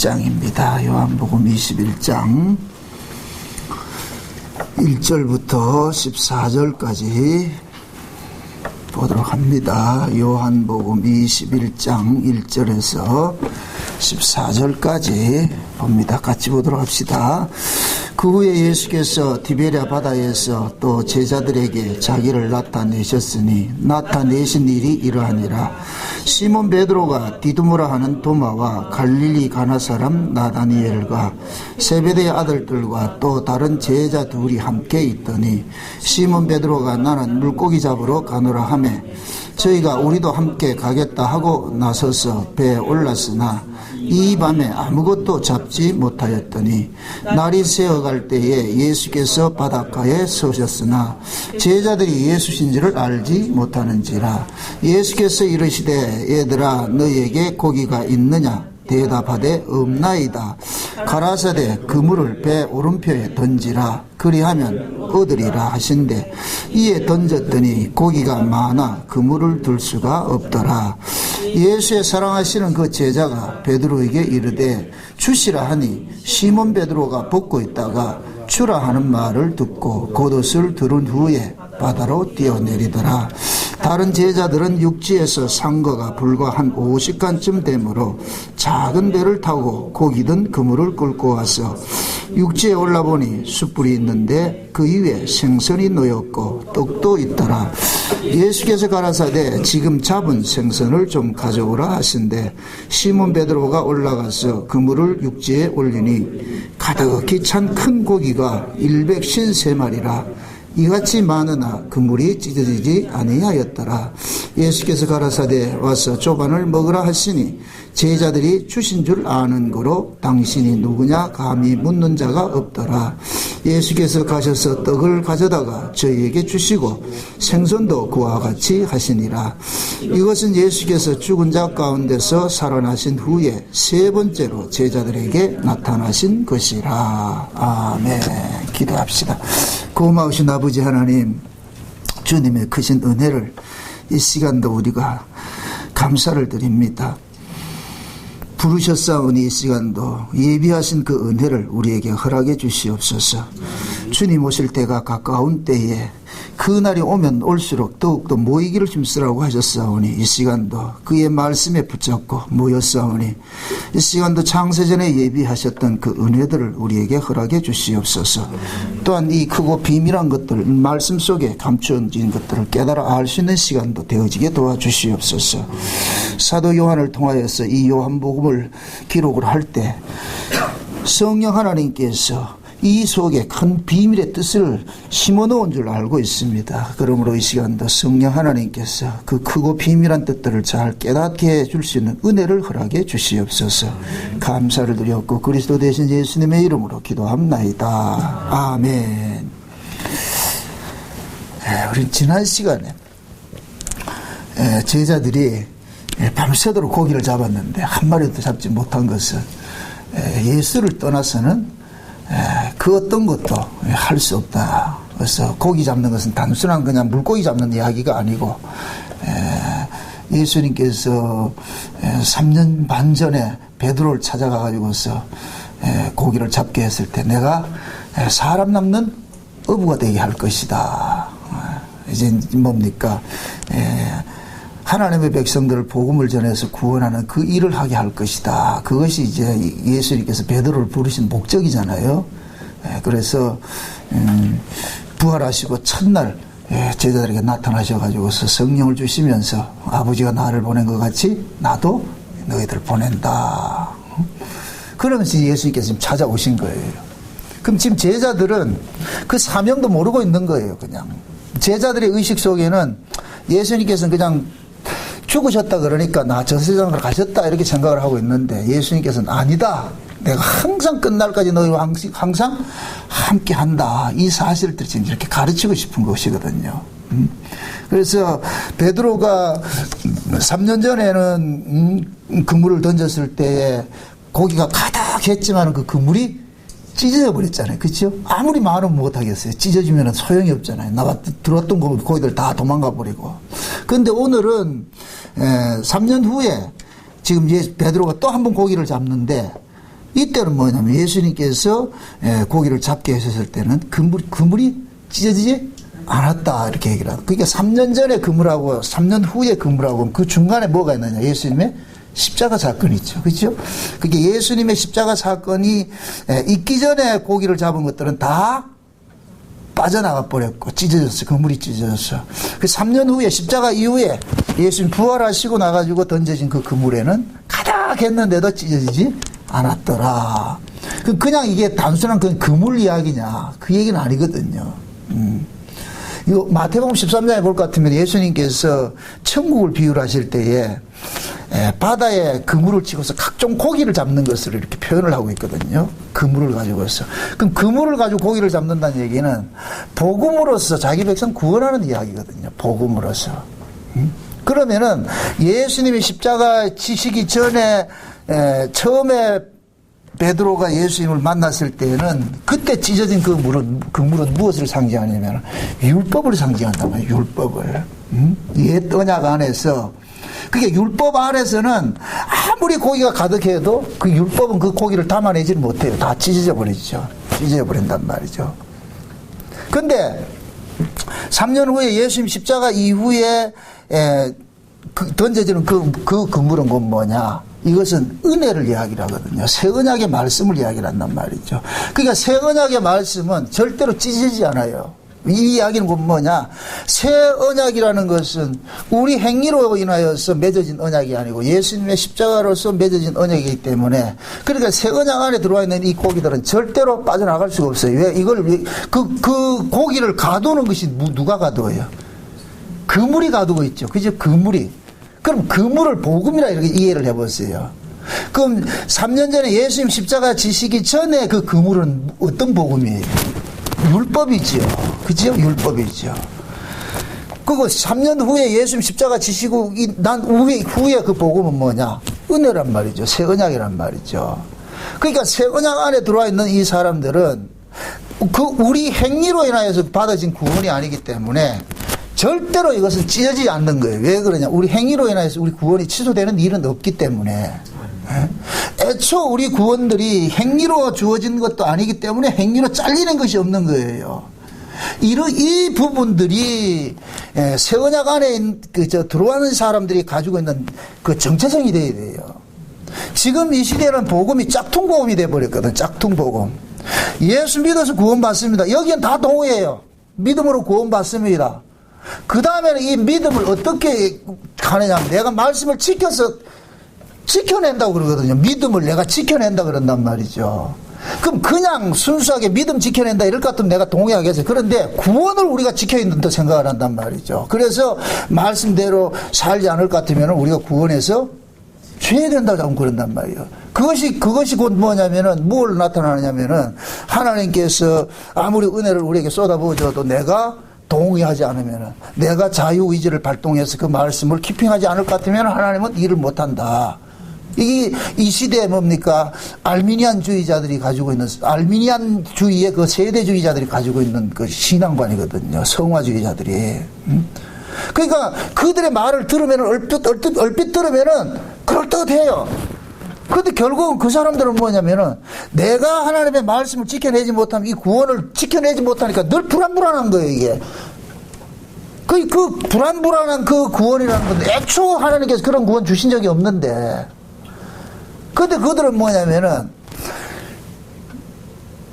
21장입니다. 요한복음 21장 1절부터 14절까지 보도록 합니다. 요한복음 21장 1절에서 14절까지 봅니다. 같이 보도록 합시다. 그 후에 예수께서 디베랴 바다에서 또 제자들에게 자기를 나타내셨으니 나타내신 일이 이러하니라. 시몬 베드로가 디두모라 하는 도마와 갈릴리 가나 사람 나다니엘과 세베대의 아들들과 또 다른 제자 둘이 함께 있더니 시몬 베드로가 나는 물고기 잡으러 가노라 하매 저희가 우리도 함께 가겠다 하고 나서서 배에 올랐으나 이 밤에 아무것도 잡지 못하였더니 날이 새어갈 때에 예수께서 바닷가에 서셨으나 제자들이 예수신 줄을 알지 못하는지라. 예수께서 이르시되 얘들아 너희에게 고기가 있느냐 대답하되 없나이다. 가라사대 그물을 배 오른편에 던지라 그리하면 얻으리라 하신대 이에 던졌더니 고기가 많아 그물을 들 수가 없더라. 예수의 사랑하시는 그 제자가 베드로에게 이르되 주시라 하니 시몬 베드로가 벗고 있다가 주라 하는 말을 듣고 겉옷을 두른 후에 바다로 뛰어내리더라. 다른 제자들은 육지에서 산 거가 불과 한 50간쯤 되므로 작은 배를 타고 고기 든 그물을 끌고 와서 육지에 올라보니 숯불이 있는데 그 위에 생선이 놓였고 떡도 있더라. 예수께서 가라사대 지금 잡은 생선을 좀 가져오라 하신대 시몬 베드로가 올라가서 그물을 육지에 올리니 가득히 찬 큰 고기가 153마리라 이같이 많으나 그물이 찢어지지 아니하였더라. 예수께서 가라사대 와서 조반을 먹으라 하시니 제자들이 주신 줄 아는 거로 당신이 누구냐 감히 묻는 자가 없더라. 예수께서 가셔서 떡을 가져다가 저희에게 주시고 생선도 그와 같이 하시니라. 이것은 예수께서 죽은 자 가운데서 살아나신 후에 세 번째로 제자들에게 나타나신 것이라. 아멘. 기도합시다. 고마우신 아버지 하나님, 주님의 크신 은혜를 이 시간도 우리가 감사를 드립니다. 부르셨사오니 이 시간도 예비하신 그 은혜를 우리에게 허락해 주시옵소서. 주님 오실 때가 가까운 때에 그 날이 오면 올수록 더욱더 모이기를 힘쓰라고 하셨사오니 이 시간도 그의 말씀에 붙잡고 모였사오니 이 시간도 창세전에 예비하셨던 그 은혜들을 우리에게 허락해 주시옵소서. 또한 이 크고 비밀한 것들 말씀 속에 감추어진 것들을 깨달아 알 수 있는 시간도 되어지게 도와주시옵소서. 사도 요한을 통하여서 이 요한복음을 기록을 할 때 성령 하나님께서 이 속에 큰 비밀의 뜻을 심어놓은 줄 알고 있습니다. 그러므로 이 시간도 성령 하나님께서 그 크고 비밀한 뜻들을 잘 깨닫게 해줄 수 있는 은혜를 허락해 주시옵소서. 감사를 드렸고 그리스도 되신 예수님의 이름으로 기도합나이다. 아멘. 우리 지난 시간에 제자들이 밤새도록 고기를 잡았는데 한 마리도 잡지 못한 것은 예수를 떠나서는 그 어떤 것도 할 수 없다. 그래서 고기 잡는 것은 단순한 그냥 물고기 잡는 이야기가 아니고 예수님께서 3년 반 전에 베드로를 찾아가 가지고서 고기를 잡게 했을 때 내가 사람 남는 어부가 되게 할 것이다. 이제 뭡니까? 하나님의 백성들을 복음을 전해서 구원하는 그 일을 하게 할 것이다. 그것이 이제 예수님께서 베드로를 부르신 목적이잖아요. 그래서 부활하시고 첫날 제자들에게 나타나셔가지고서 성령을 주시면서 아버지가 나를 보낸 것 같이 나도 너희들 보낸다. 그러면서 예수님께서 지금 찾아오신 거예요. 그럼 지금 제자들은 그 사명도 모르고 있는 거예요. 그냥 제자들의 의식 속에는 예수님께서는 그냥 죽으셨다 그러니까 나 저 세상으로 가셨다 이렇게 생각을 하고 있는데 예수님께서는 아니다. 내가 항상 끝날까지 너희와 항상 함께 한다. 이 사실을 지금 이렇게 가르치고 싶은 것이거든요. 그래서 베드로가 3년 전에는 그물을 던졌을 때에 고기가 가득했지만 그 그물이 찢어져 버렸잖아요. 그렇죠? 아무리 말은 못하겠어요. 찢어지면 소용이 없잖아요. 나와 들었던 고기들 다 도망가 버리고. 그런데 오늘은 3년 후에 지금 베드로가 또 한 번 고기를 잡는데 이때는 뭐냐면 예수님께서 고기를 잡게 하셨을 때는 그물이 찢어지지 않았다 이렇게 얘기를 하고, 그러니까 3년 전에 그물하고 3년 후에 그물하고 그 중간에 뭐가 있느냐, 예수님의 십자가 사건이 있죠. 그렇죠? 그게 예수님의 십자가 사건이 있기 전에 고기를 잡은 것들은 다 빠져나가 버렸고 찢어졌어. 그물이 찢어졌어. 그 3년 후에 십자가 이후에 예수님 부활하시고 나가지고 던져진 그 그물에는 가득 했는데도 찢어지지 않았더라. 그냥 이게 단순한 그 그물 이야기냐, 그 얘기는 아니거든요. 이거 마태복음 13장에 볼 것 같으면 예수님께서 천국을 비유하실 때에 바다에 그물을 치고서 각종 고기를 잡는 것을 이렇게 표현을 하고 있거든요. 그물을 가지고서. 그럼 그물을 가지고 고기를 잡는다는 얘기는 복음으로서 자기 백성 구원하는 이야기거든요. 복음으로서. 그러면은 예수님이 십자가 지시기 전에 처음에 베드로가 예수님을 만났을 때는 그때 찢어진 그 물은 무엇을 상징하냐면 율법을 상징한단 말이에요. 율법을. 옛 언약 안에서, 그게 율법 안에서는 아무리 고기가 가득해도 그 율법은 그 고기를 담아내지 못해요. 다 찢어져 버리죠. 찢어져 버린단 말이죠. 근데 3년 후에 예수님 십자가 이후에 던져지는 그 그물은 곧 뭐냐? 이것은 은혜를 이야기를 하거든요. 새 언약의 말씀을 이야기를 한단 말이죠. 그러니까 새 언약의 말씀은 절대로 찢어지지 않아요. 이 이야기는 곧 뭐냐? 새 언약이라는 것은 우리 행위로 인하여서 맺어진 언약이 아니고 예수님의 십자가로서 맺어진 언약이기 때문에, 그러니까 새 언약 안에 들어와 있는 이 고기들은 절대로 빠져나갈 수가 없어요. 왜? 그 고기를 가두는 것이 누가 가두어요? 그물이 가두고 있죠. 그죠? 그물이. 그럼 그물을 복음이라 이렇게 이해를 해보세요. 그럼 3년 전에 예수님 십자가 지시기 전에 그 그물은 어떤 복음이에요? 율법이죠. 그죠? 율법이죠. 그리고 3년 후에 예수님 십자가 지시고 난 후에 그 복음은 뭐냐? 은혜란 말이죠. 새 언약이란 말이죠. 그러니까 새 언약 안에 들어와 있는 이 사람들은 우리 행위로 인하여서 받아진 구원이 아니기 때문에 절대로 이것은 찢어지지 않는 거예요. 왜 그러냐? 우리 행위로 인해서 우리 구원이 취소되는 일은 없기 때문에. 애초 우리 구원들이 행위로 주어진 것도 아니기 때문에 행위로 잘리는 것이 없는 거예요. 이 부분들이 새 언약 안에 들어가는 사람들이 가지고 있는 그 정체성이 돼야 돼요. 지금 이 시대는 복음이 짝퉁복음이 돼버렸거든. 짝퉁복음. 예수 믿어서 구원받습니다. 여기는 다 동의해요. 믿음으로 구원받습니다. 그 다음에는 이 믿음을 어떻게 하느냐, 내가 말씀을 지켜낸다고 그러거든요. 믿음을 내가 지켜낸다 그런단 말이죠. 그럼 그냥 순수하게 믿음 지켜낸다 이럴 것 같으면 내가 동의하겠어요. 그런데 구원을 우리가 지켜있는다 생각을 한단 말이죠. 그래서 말씀대로 살지 않을 것 같으면 우리가 구원해서 죄야 된다고 자꾸 그런단 말이에요. 그것이 곧 뭐냐면은, 뭘 나타나느냐면은, 하나님께서 아무리 은혜를 우리에게 쏟아부어줘도 내가 동의하지 않으면은, 내가 자유의지를 발동해서 그 말씀을 키핑하지 않을 것 같으면 하나님은 일을 못한다. 이 시대에 뭡니까? 알미니안주의자들이 가지고 있는, 알미니안주의의 그 세대주의자들이 가지고 있는 그 신앙관이거든요. 성화주의자들이. 그러니까 그들의 말을 들으면은, 얼핏 들으면은 그럴듯해요. 그런데 결국은 그 사람들은 뭐냐면은, 내가 하나님의 말씀을 지켜내지 못하면, 이 구원을 지켜내지 못하니까 늘 불안한 거예요, 이게. 그 불안한 그 구원이라는 건데, 애초 하나님께서 그런 구원 주신 적이 없는데. 근데 그들은 뭐냐면은,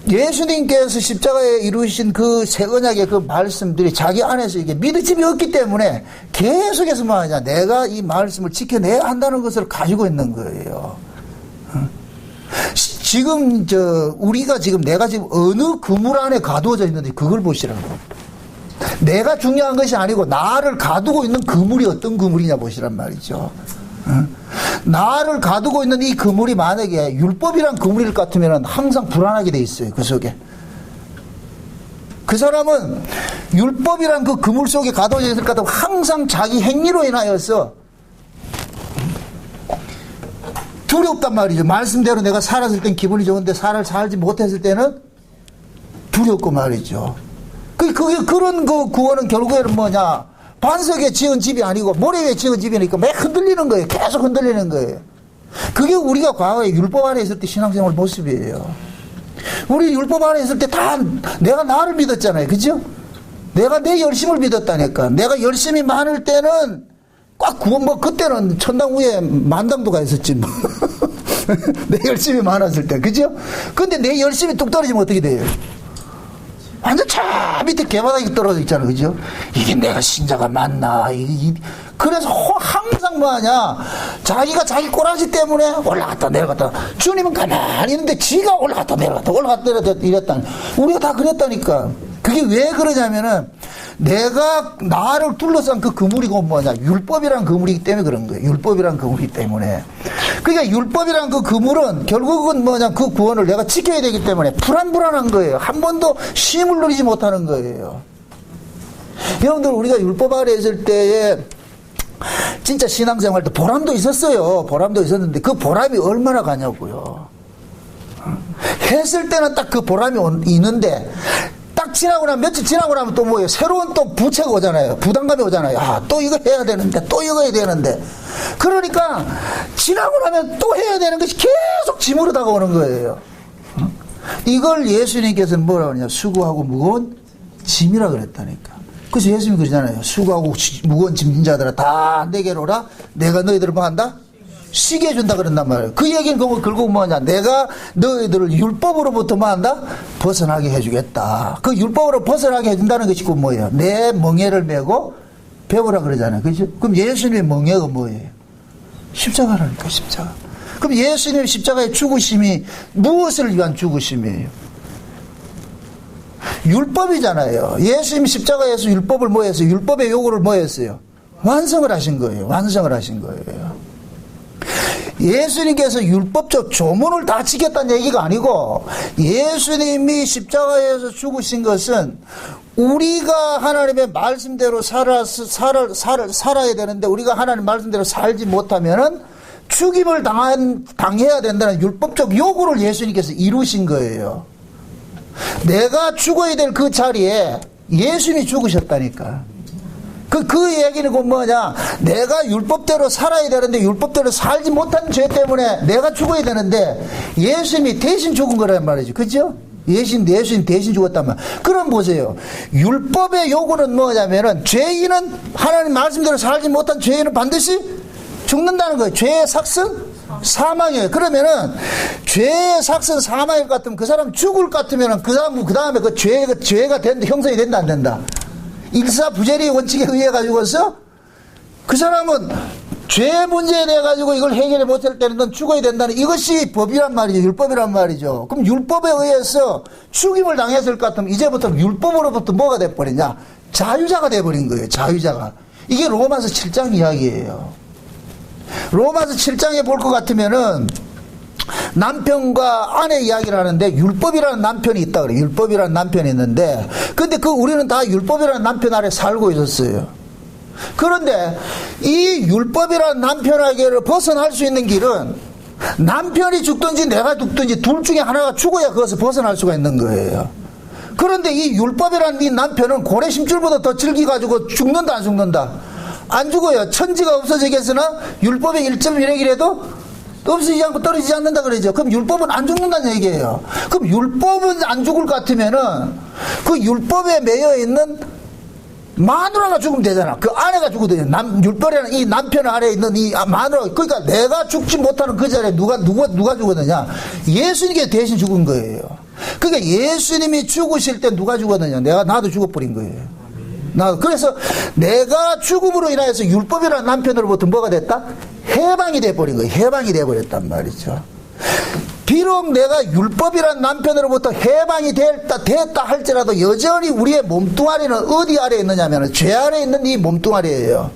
예수님께서 십자가에 이루신 그 새 언약의 그 말씀들이 자기 안에서 이게 믿음이 없기 때문에 계속해서 뭐 하냐, 내가 이 말씀을 지켜내야 한다는 것을 가지고 있는 거예요. 지금 내가 지금 어느 그물 안에 가두어져 있는지 그걸 보시라고. 내가 중요한 것이 아니고 나를 가두고 있는 그물이 어떤 그물이냐 보시란 말이죠. 나를 가두고 있는 이 그물이 만약에 율법이란 그물일 것 같으면 항상 불안하게 돼 있어요. 그 속에. 그 사람은 율법이란 그 그물 속에 가둬져 있을 것 같으면 항상 자기 행위로 인하여서 두렵단 말이죠. 말씀대로 내가 살았을 땐 기분이 좋은데 살지 못했을 때는 두렵고 말이죠. 그런 그 구원은 결국에는 뭐냐? 반석에 지은 집이 아니고 모래 위에 지은 집이니까 매 흔들리는 거예요. 계속 흔들리는 거예요. 그게 우리가 과거에 율법 아래 있을 때 신앙생활 모습이에요. 우리 율법 아래 있을 때 다 내가 나를 믿었잖아요. 그죠? 내가 내 열심을 믿었다니까. 내가 열심이 많을 때는 꽉 구원, 뭐, 그때는 천당 위에 만당도 가 있었지, 뭐. 내 열심이 많았을 때. 그죠? 근데 내 열심이 뚝 떨어지면 어떻게 돼요? 완전 저 밑에 개바닥이 떨어져 있잖아. 그죠? 이게 내가 신자가 맞나. 그래서 항상 뭐 하냐. 자기가 자기 꼬라지 때문에 올라갔다 내려갔다. 주님은 가만히 있는데 지가 올라갔다 내려갔다 이랬다니. 우리가 다 그랬다니까. 그게 왜 그러냐면은 내가 나를 둘러싼 그 그물이고 뭐냐. 율법이란 그물이기 때문에 그런 거예요. 율법이란 그물이기 때문에. 그러니까 율법이란 그 그물은 결국은 뭐냐. 그 구원을 내가 지켜야 되기 때문에 불안한 거예요. 한 번도 쉼을 누리지 못하는 거예요. 여러분들 우리가 율법 아래 있을 때에 진짜 신앙생활 때 보람도 있었어요. 보람도 있었는데 그 보람이 얼마나 가냐고요. 했을 때는 딱 그 보람이 있는데 딱 지나고 나면 며칠 지나고 나면 또 뭐예요? 새로운 또 부채가 오잖아요. 부담감이 오잖아요. 아, 또 이거 해야 되는데 또 이거 해야 되는데 그러니까 지나고 나면 또 해야 되는 것이 계속 짐으로 다가오는 거예요. 이걸 예수님께서는 뭐라고 하냐. 수고하고 무거운 짐이라 그랬다니까. 그래서 예수님이 그러잖아요. 수고하고 무거운 짐진 자들아 다 내게로 오라. 내가 너희들을 뭐 한다? 쉬게 해준다 그런단 말이에요. 그 얘기는 결국 뭐냐. 내가 너희들을 율법으로부터 뭐 한다? 벗어나게 해주겠다. 그 율법으로 벗어나게 해준다는 것이 그 뭐예요? 내 멍에를 메고 배우라 그러잖아요. 그죠? 그럼 예수님의 멍에가 뭐예요? 십자가라니까, 십자가. 그럼 예수님의 십자가의 죽으심이 무엇을 위한 죽으심이에요? 율법이잖아요. 예수님이 십자가에서 율법을 뭐 했어요? 율법의 요구를 뭐 했어요? 완성을 하신 거예요. 완성을 하신 거예요. 예수님께서 율법적 조문을 다 지켰다는 얘기가 아니고 예수님이 십자가에서 죽으신 것은 우리가 하나님의 말씀대로 살아야 되는데 우리가 하나님 말씀대로 살지 못하면은 죽임을 당해야 된다는 율법적 요구를 예수님께서 이루신 거예요. 내가 죽어야 될 그 자리에 예수님이 죽으셨다니까. 그 얘기는 그 뭐냐. 내가 율법대로 살아야 되는데 율법대로 살지 못한 죄 때문에 내가 죽어야 되는데 예수님이 대신 죽은 거란 말이죠. 그죠? 예수님 대신 죽었단 말. 그럼 보세요. 율법의 요구는 뭐냐면은 죄인은 하나님 말씀대로 살지 못한 죄인은 반드시 죽는다는 거예요. 죄의 삭은 사망이에요. 그러면은 죄의 삭은 사망일 것 같으면 그 사람 죽을 것 같으면은 그 다음에 그 죄가 된다, 형성이 된다 안 된다. 일사부재리 원칙에 의해 가지고서 그 사람은 죄 문제에 대해 가지고 이걸 해결을 못할 때는 넌 죽어야 된다는 이것이 법이란 말이죠. 율법이란 말이죠. 그럼 율법에 의해서 죽임을 당했을 것 같으면 이제부터 율법으로부터 뭐가 돼버리냐? 자유자가 돼버린 거예요. 자유자가. 이게 로마서 7장 이야기예요. 로마서 7장에 볼 것 같으면은 남편과 아내 이야기를 하는데 율법이라는 남편이 있다 그래요. 율법이라는 남편이 있는데 근데 우리는 다 율법이라는 남편 아래 살고 있었어요. 그런데 이 율법이라는 남편에게를 벗어날 수 있는 길은 남편이 죽든지 내가 죽든지 둘 중에 하나가 죽어야 그것을 벗어날 수가 있는 거예요. 그런데 이 율법이라는 이 남편은 고래 심줄보다 더 질기가지고 죽는다 안 죽는다? 안 죽어요. 천지가 없어지겠으나 율법의 1.1핵이라도 없어지지 않고 떨어지지 않는다 그러죠. 그럼 율법은 안 죽는다는 얘기예요. 그럼 율법은 안 죽을 것 같으면은 그 율법에 매여 있는 마누라가 죽으면 되잖아. 그 아내가 죽거든요. 율법이라는 이 남편 아래에 있는 이 마누라. 그러니까 내가 죽지 못하는 그 자리에 누가 죽었느냐? 예수님께 대신 죽은 거예요. 그러니까 예수님이 죽으실 때 누가 죽었느냐? 나도 죽어버린 거예요. 그래서 내가 죽음으로 인하여서 율법이라는 남편으로부터 뭐가 됐다? 해방이 돼버린 거예요. 해방이 돼버렸단 말이죠. 비록 내가 율법이라는 남편으로부터 해방이 됐다 할지라도 여전히 우리의 몸뚱아리는 어디 아래에 있느냐면 죄 아래에 있는 이 몸뚱아리예요.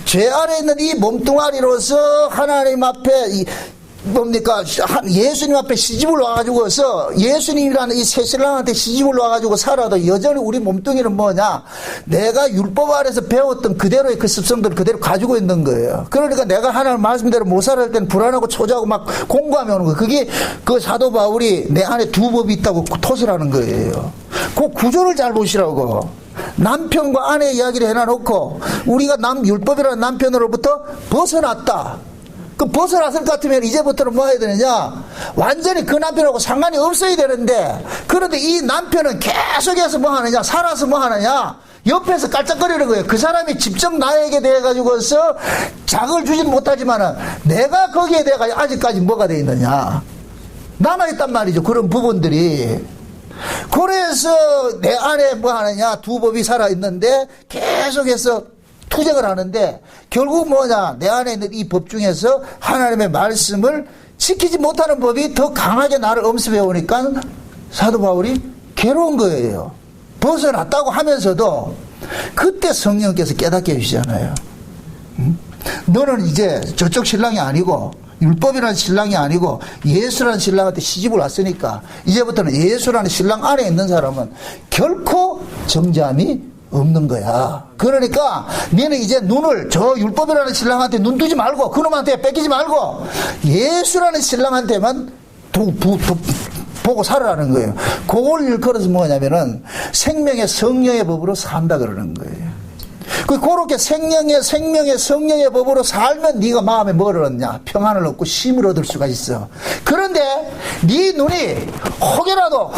죄 아래에 있는 이 몸뚱아리로서 하나님 앞에 뭡니까? 예수님 앞에 시집을 와가지고서 예수님이라는 이 새신랑한테 시집을 와가지고 살아도 여전히 우리 몸뚱이는 뭐냐? 내가 율법 아래서 배웠던 그대로의 그 습성들을 그대로 가지고 있는 거예요. 그러니까 내가 하나님 말씀대로 못 살할 때는 불안하고 초조하고 막 공부하며 오는 거예요. 그게 그 사도 바울이 내 안에 두 법이 있다고 토설을 하는 거예요. 그 구조를 잘 보시라고. 남편과 아내 이야기를 해놔놓고 우리가 율법이라는 남편으로부터 벗어났다. 그 벗어났을 것 같으면 이제부터는 뭐 해야 되느냐? 완전히 그 남편하고 상관이 없어야 되는데, 그런데 이 남편은 계속해서 뭐 하느냐? 살아서 뭐 하느냐? 옆에서 깔짝거리는 거예요. 그 사람이 직접 나에게 대해가지고서 자극을 주진 못하지만은 내가 거기에 대해 아직까지 뭐가 돼 있느냐? 남아있단 말이죠. 그런 부분들이. 그래서 내 안에 뭐 하느냐? 두 법이 살아있는데 계속해서 투쟁을 하는데 결국 뭐냐? 내 안에 있는 이 법 중에서 하나님의 말씀을 지키지 못하는 법이 더 강하게 나를 엄습해 오니까 사도 바울이 괴로운 거예요. 벗어났다고 하면서도 그때 성령께서 깨닫게 해주시잖아요. 너는 이제 저쪽 신랑이 아니고 율법이라는 신랑이 아니고 예수라는 신랑한테 시집을 왔으니까 이제부터는 예수라는 신랑 안에 있는 사람은 결코 정죄함이 없는 거야. 그러니까 너는 이제 눈을 저 율법이라는 신랑한테 눈 두지 말고 그놈한테 뺏기지 말고 예수라는 신랑한테만 보고 살아라는 거예요. 그걸 일컬어서 뭐냐면은 생명의 성령의 법으로 산다 그러는 거예요. 그렇게 생명의 성령의 법으로 살면 네가 마음에 뭘 얻냐? 평안을 얻고 쉼을 얻을 수가 있어. 그런데 네 눈이 혹여라도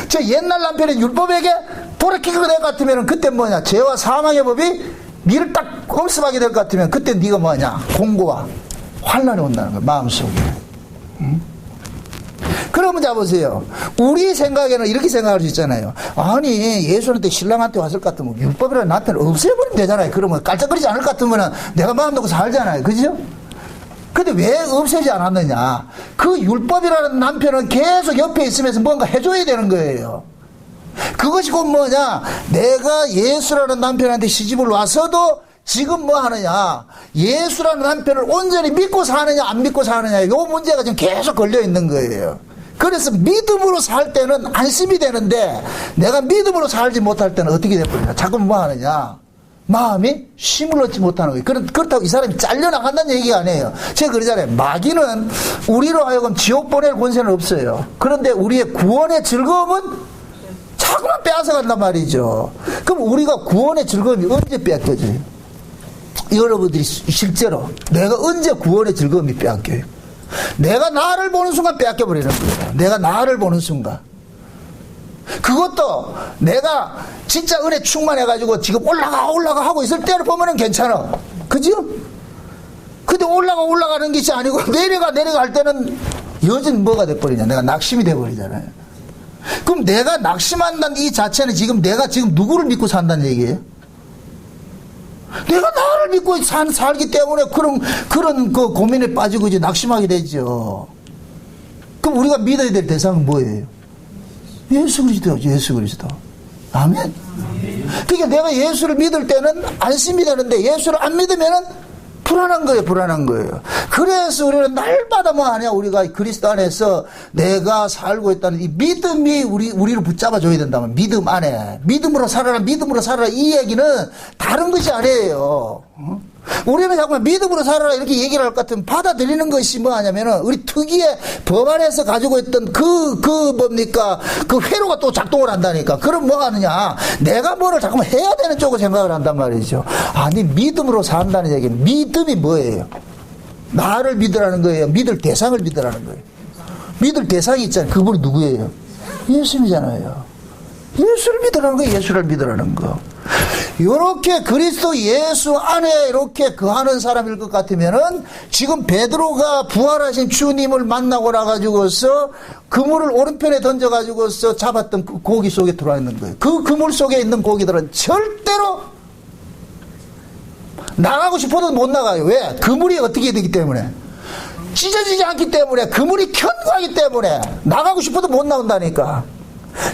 저 옛날 남편의 율법에게 돌이키게 될 것 같으면 그때 뭐냐? 죄와 사망의 법이 네를 딱 엄습하게 될 것 같으면 그때 네가 뭐냐? 공고와 환난이 온다는 거야. 마음속에. 그러면 자보세요. 우리 생각에는 이렇게 생각할 수 있잖아요. 아니 예수한테 신랑한테 왔을 것 같으면 율법이라는 남편을 없애버리면 되잖아요. 그러면 깔짝거리지 않을 것 같으면 내가 마음 놓고 살잖아요. 그죠? 근데 왜 없애지 않았느냐? 그 율법이라는 남편은 계속 옆에 있으면서 뭔가 해줘야 되는 거예요. 그것이 곧 뭐냐? 내가 예수라는 남편한테 시집을 와서도 지금 뭐 하느냐? 예수라는 남편을 온전히 믿고 사느냐 안 믿고 사느냐 이 문제가 지금 계속 걸려 있는 거예요. 그래서 믿음으로 살 때는 안심이 되는데 내가 믿음으로 살지 못할 때는 어떻게 되버리냐? 자꾸 뭐 하느냐? 마음이 쉼을 얻지 못하는 거예요. 그렇다고 이 사람이 잘려나간다는 얘기가 아니에요. 제가 그러잖아요. 마귀는 우리로 하여금 지옥 보낼 권세는 없어요. 그런데 우리의 구원의 즐거움은 자꾸만 빼앗아간단 말이죠. 그럼 우리가 구원의 즐거움이 언제 빼앗겨져요? 여러분들이 실제로 내가 언제 구원의 즐거움이 빼앗겨요? 내가 나를 보는 순간 빼앗겨버리는 거예요. 내가 나를 보는 순간. 그것도 내가 진짜 은혜 충만해가지고 지금 올라가 하고 있을 때를 보면은 괜찮아. 그죠? 근데 올라가는 것이 아니고 내려가 할 때는 여전히 뭐가 돼버리냐? 내가 낙심이 돼버리잖아요. 그럼 내가 낙심한다는 이 자체는 지금 내가 지금 누구를 믿고 산다는 얘기예요? 내가 나를 믿고 살기 때문에 그런 그 고민에 빠지고 이제 낙심하게 되죠. 그럼 우리가 믿어야 될 대상은 뭐예요? 예수 그리스도죠. 예수 그리스도. 아멘. 그러니까 내가 예수를 믿을 때는 안심이 되는데 예수를 안 믿으면은 불안한 거예요. 그래서 우리는 날마다 뭐 하냐? 우리가 그리스도 안에서 내가 살고 있다는 이 믿음이 우리를 붙잡아줘야 된다면 믿음 안에. 믿음으로 살아라 이 얘기는 다른 것이 아니에요. 우리는 자꾸 믿음으로 살아라 이렇게 얘기를 할 것 같으면 받아들이는 것이 뭐 하냐면은 우리 특유의 법 안에서 가지고 있던 뭡니까? 그 회로가 또 작동을 한다니까. 그럼 뭐 하느냐? 내가 뭐를 자꾸만 해야 되는 쪽으로 생각을 한단 말이죠. 아니, 믿음으로 산다는 얘기는 믿음이 뭐예요? 나를 믿으라는 거예요? 믿을 대상을 믿으라는 거예요? 믿을 대상이 있잖아요. 그분이 누구예요? 예수님이잖아요. 예수를 믿으라는 거예요. 예수를 믿으라는 거. 이렇게 그리스도 예수 안에 이렇게 거하는 사람일 것 같으면은 지금 베드로가 부활하신 주님을 만나고 나가지고서 그물을 오른편에 던져가지고서 잡았던 그 고기 속에 들어와 있는 거예요. 그 그물 속에 있는 고기들은 절대로 나가고 싶어도 못 나가요. 왜? 그물이 어떻게 되기 때문에? 찢어지지 않기 때문에, 그물이 견고하기 때문에 나가고 싶어도 못 나온다니까.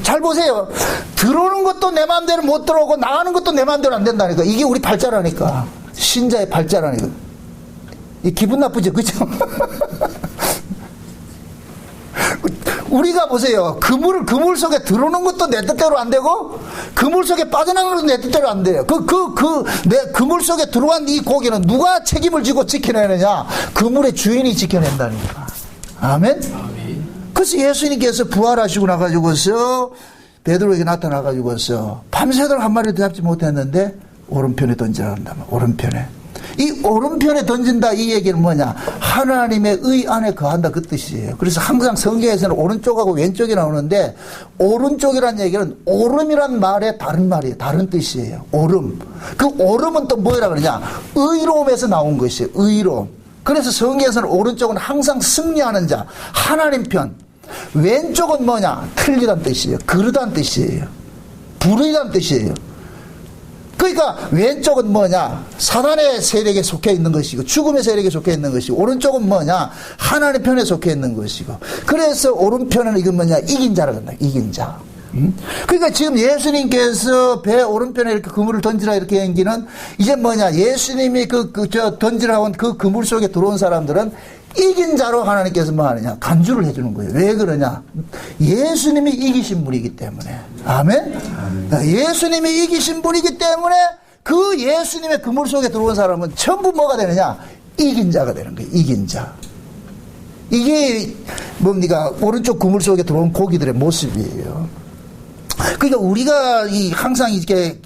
잘 보세요. 들어오는 것도 내 마음대로 못 들어오고 나가는 것도 내 마음대로 안 된다니까. 이게 우리 발자라니까. 신자의 발자라니까. 이 기분 나쁘죠? 그죠? 우리가 보세요. 그물 속에 들어오는 것도 내 뜻대로 안 되고 그물 속에 빠져나가는 것도 내 뜻대로 안 돼요. 내 그물 속에 들어간 이 고기는 누가 책임을 지고 지켜내느냐? 그물의 주인이 지켜낸다니까. 아멘? 그래서 예수님께서 부활하시고 나가지고서 베드로에게 나타나가지고서 밤새도록 한 마리도 잡지 못했는데 오른편에 던져야 한다면 오른편에. 이 오른편에 던진다 이 얘기는 뭐냐? 하나님의 의 안에 거한다 그 뜻이에요. 그래서 항상 성경에서는 오른쪽하고 왼쪽이 나오는데 오른쪽이란 얘기는 오름이란 말의 다른 말이에요. 다른 뜻이에요. 오름. 그 오름은 또 뭐라 그러냐? 의로움에서 나온 것이에요. 의로움. 그래서 성경에서는 오른쪽은 항상 승리하는 자, 하나님 편. 왼쪽은 뭐냐? 틀리다는 뜻이에요. 그르다는 뜻이에요. 불의라는 뜻이에요. 그러니까 왼쪽은 뭐냐? 사단의 세력에 속해 있는 것이고 죽음의 세력에 속해 있는 것이고 오른쪽은 뭐냐? 하나님의 편에 속해 있는 것이고 그래서 오른편은 이건 뭐냐? 이긴 자라고 한다. 이긴 자. 그러니까 지금 예수님께서 배 오른편에 이렇게 그물을 던지라 이렇게 얘기는 이제 뭐냐? 예수님이 던지라고 한 그 그물 속에 들어온 사람들은 이긴 자로 하나님께서 뭐 하느냐? 간주를 해주는 거예요. 왜 그러냐? 예수님이 이기신 분이기 때문에. 아멘? 예수님이 이기신 분이기 때문에 그 예수님의 그물 속에 들어온 사람은 전부 뭐가 되느냐? 이긴 자가 되는 거예요. 이긴 자. 이게 뭡니까? 오른쪽 그물 속에 들어온 고기들의 모습이에요. 그러니까 우리가 항상 이렇게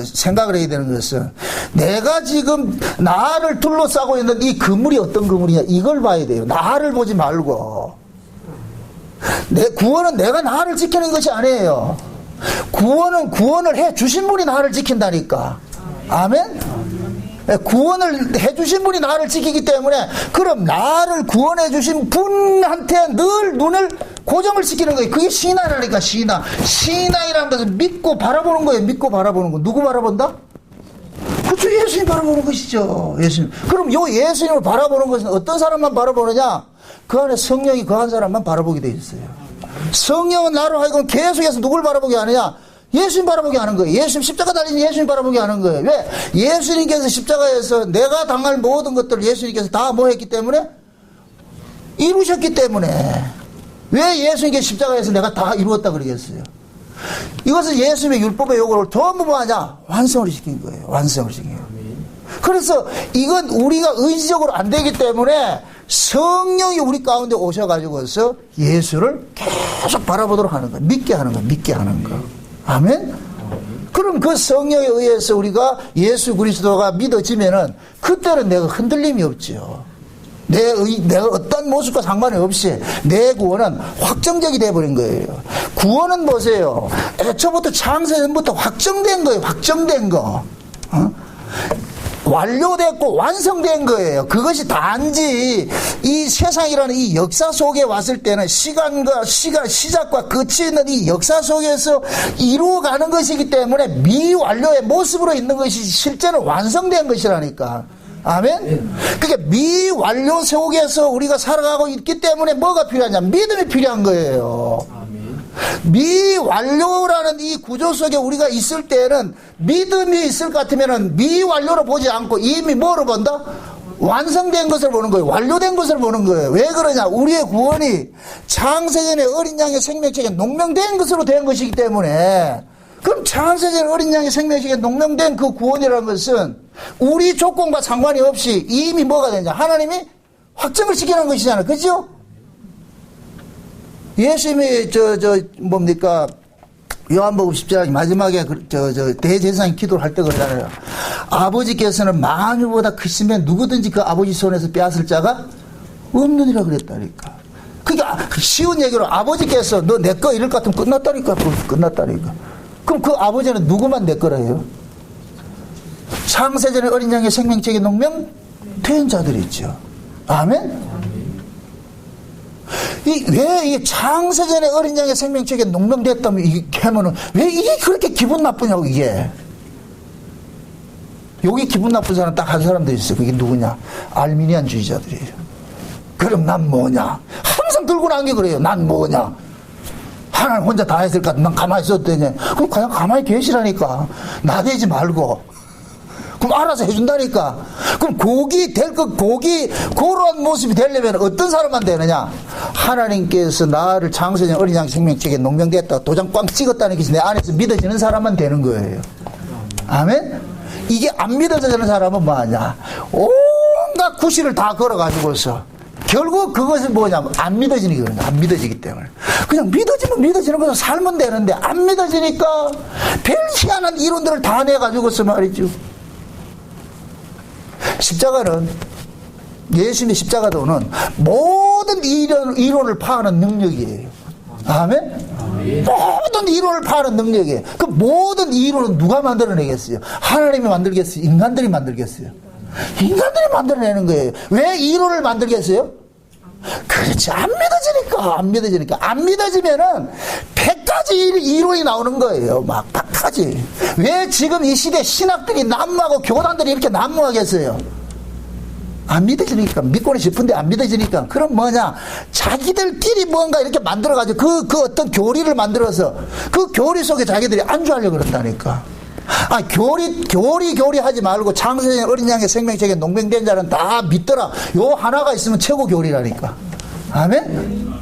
생각을 해야 되는 것은 내가 지금 나를 둘러싸고 있는 이 그물이 어떤 그물이냐 이걸 봐야 돼요. 나를 보지 말고. 내 구원은 내가 나를 지키는 것이 아니에요. 구원을 해 주신 분이 나를 지킨다니까. 아멘? 구원을 해 주신 분이 나를 지키기 때문에 그럼 나를 구원해 주신 분한테 늘 눈을 고정을 시키는 거예요. 그게 신앙이라니까. 신앙이라는 것은 믿고 바라보는 거예요. 믿고 바라보는 거. 누구 바라본다? 그렇죠. 예수님 바라보는 것이죠. 예수님. 그럼 요 예수님을 바라보는 것은 어떤 사람만 바라보느냐? 그 안에 성령이 거한 사람만 바라보게 돼 있어요. 성령은 나로 하여금 계속해서 누굴 바라보게 하느냐? 예수님 바라보게 하는 거예요. 예수님 십자가 달린 예수님 바라보게 하는 거예요. 왜? 예수님께서 십자가에서 내가 당할 모든 것들을 예수님께서 다 뭐 했기 때문에? 이루셨기 때문에. 왜 예수님께서 십자가에서 내가 다 이루었다 그러겠어요? 이것은 예수님의 율법의 요구를 전부 뭐하냐? 완성을 시킨 거예요. 완성을 시킨 거예요. 그래서 이건 우리가 의지적으로 안 되기 때문에 성령이 우리 가운데 오셔가지고서 예수를 계속 바라보도록 하는 거예요. 믿게 하는 거예요. 믿게 하는 거. 아멘? 그럼 그 성령에 의해서 우리가 예수 그리스도가 믿어지면은 그때는 내가 흔들림이 없죠. 내가 어떤 모습과 상관이 없이 내 구원은 확정적이 되어버린 거예요. 구원은 보세요. 애초부터 창세전부터 확정된 거예요. 확정된 거. 완료됐고 완성된 거예요. 그것이 단지 이 세상이라는 이 역사 속에 왔을 때는 시작과 끝이 있는 이 역사 속에서 이루어가는 것이기 때문에 미완료의 모습으로 있는 것이 실제는 완성된 것이라니까. 아멘? 그러니까 미완료 속에서 우리가 살아가고 있기 때문에 뭐가 필요하냐? 믿음이 필요한 거예요. 미완료라는 이 구조 속에 우리가 있을 때는 믿음이 있을 것 같으면 미완료로 보지 않고 이미 뭐로 본다? 완성된 것을 보는 거예요. 완료된 것을 보는 거예요. 왜 그러냐? 우리의 구원이 창세전에 어린 양의 생명책에 농명된 것으로 된 것이기 때문에. 그럼 창세전 어린 양의 생명책에 농명된 그 구원이라는 것은 우리 조건과 상관이 없이 이미 뭐가 되냐? 하나님이 확정을 시키는 것이잖아요. 그죠? 예수님이 뭡니까? 요한복음 10장 마지막에 대제사장 기도를 할 때 그러잖아요. 아버지께서는 만유보다 크시면 누구든지 그 아버지 손에서 빼앗을 자가 없느니라 그랬다니까. 그러니까 쉬운 얘기로 아버지께서 너 내 거 이럴 것 같으면 끝났다니까. 끝났다니까. 그럼 그 아버지는 누구만 내 거래요? 창세전에 어린 양의 생명책에 농명된 자들이 있죠. 아멘? 왜 이 창세전에 어린 양의 생명책에 농명됐다면 이게 하면은 왜 이게 그렇게 기분 나쁘냐고 이게. 여기 기분 나쁜 사람 딱 한 사람도 있어. 그게 누구냐? 알미니안주의자들이에요. 그럼 난 뭐냐? 항상 들고 나온 게 그래요. 난 뭐냐? 하나님 혼자 다 했을 것 같아. 난 가만히 있어도 되냐? 그럼 그냥 가만히 계시라니까. 나대지 말고. 그럼 알아서 해준다니까. 그럼 그런 모습이 되려면 어떤 사람만 되느냐? 하나님께서 나를 창세전 어린 양 생명책에 농명됐다 도장 꽝 찍었다는 것이 내 안에서 믿어지는 사람만 되는 거예요. 아멘? 이게 안 믿어지는 사람은 뭐하냐? 온갖 구실을 다 걸어가지고서 결국 그것은 뭐냐면 안 믿어지는 거예요. 안 믿어지기 때문에. 그냥 믿어지면 믿어지는 것을 살면 되는데 안 믿어지니까 별 희한한 이론들을 다 내가지고서 말이죠. 십자가는, 예수님의 십자가도는 모든 이론을 파하는 능력이에요. 아멘? 모든 이론을 파하는 능력이에요. 그 모든 이론은 누가 만들어내겠어요? 하나님이 만들겠어요? 인간들이 만들겠어요? 인간들이 만들어내는 거예요. 왜 이론을 만들겠어요? 그렇지. 안 믿어지니까. 안 믿어지면은 100가지 이론이 나오는 거예요. 막 100가지. 왜 지금 이 시대 신학들이 난무하고 교단들이 이렇게 난무하겠어요? 안 믿어지니까. 믿고는 싶은데 안 믿어지니까. 그럼 뭐냐? 자기들끼리 뭔가 이렇게 만들어가지고 그 어떤 교리를 만들어서 그 교리 속에 자기들이 안주하려고 그런다니까. 교리 하지 말고 창세전 어린 양의 생명책에 농맹된 자는 다 믿더라. 요 하나가 있으면 최고 교리라니까. 아멘?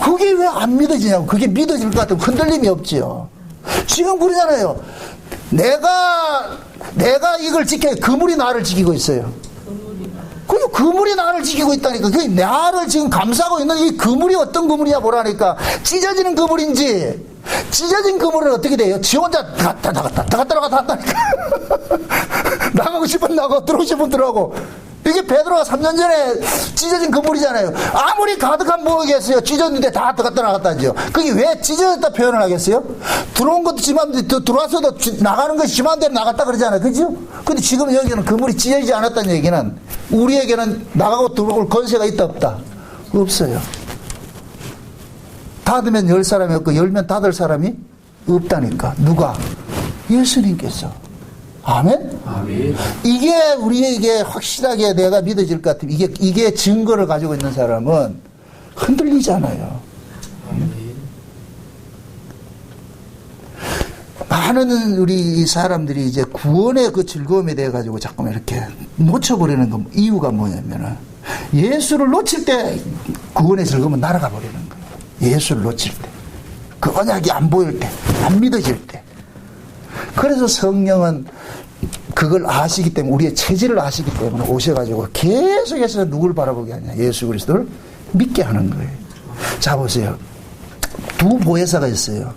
그게 왜 안 믿어지냐고. 그게 믿어질 것 같으면 흔들림이 없지요. 지금 그러잖아요. 내가 이걸 지켜야 그물이 나를 지키고 있어요. 그물이 나를 지키고 있다니까. 그 나를 지금 감싸고 있는 이 그물이 어떤 그물이야 보라니까. 찢어지는 그물인지, 찢어진 그물은 어떻게 돼요? 지 혼자 나갔다 한다니까. 나가고 싶으면 나가고 들어오고 싶으면 들어가고. 이게 베드로가 3년 전에 찢어진 그물이잖아요. 아무리 가득한 무엇이겠어요? 찢어졌는데 다 들어갔다 나갔다 하죠. 그게 왜 찢어졌다 표현을 하겠어요? 들어온 것도 지 맘대로, 들어와서도 나가는 것이 지 맘대로 나갔다 그러잖아요. 그죠? 근데 지금 여기는 그물이 찢어지지 않았다는 얘기는 우리에게는 나가고 들어올 권세가 있다 없다? 없어요. 닫으면 열 사람이 없고 열면 닫을 사람이 없다니까. 누가? 예수님께서. 아멘? 아멘. 이게 우리에게 확실하게 내가 믿어질 것 같으면 이게 증거를 가지고 있는 사람은 흔들리잖아요. 아멘. 많은 우리 사람들이 이제 구원의 그 즐거움에 대해 가지고 자꾸만 이렇게 놓쳐버리는 건 이유가 뭐냐면은 예수를 놓칠 때 구원의 즐거움은 날아가 버리는 거예요. 예수를 놓칠 때. 그 언약이 안 보일 때, 안 믿어질 때. 그래서 성령은 그걸 아시기 때문에, 우리의 체질을 아시기 때문에 오셔가지고 계속해서 누굴 바라보게 하냐? 예수 그리스도를 믿게 하는 거예요. 자, 보세요. 두 보혜사가 있어요.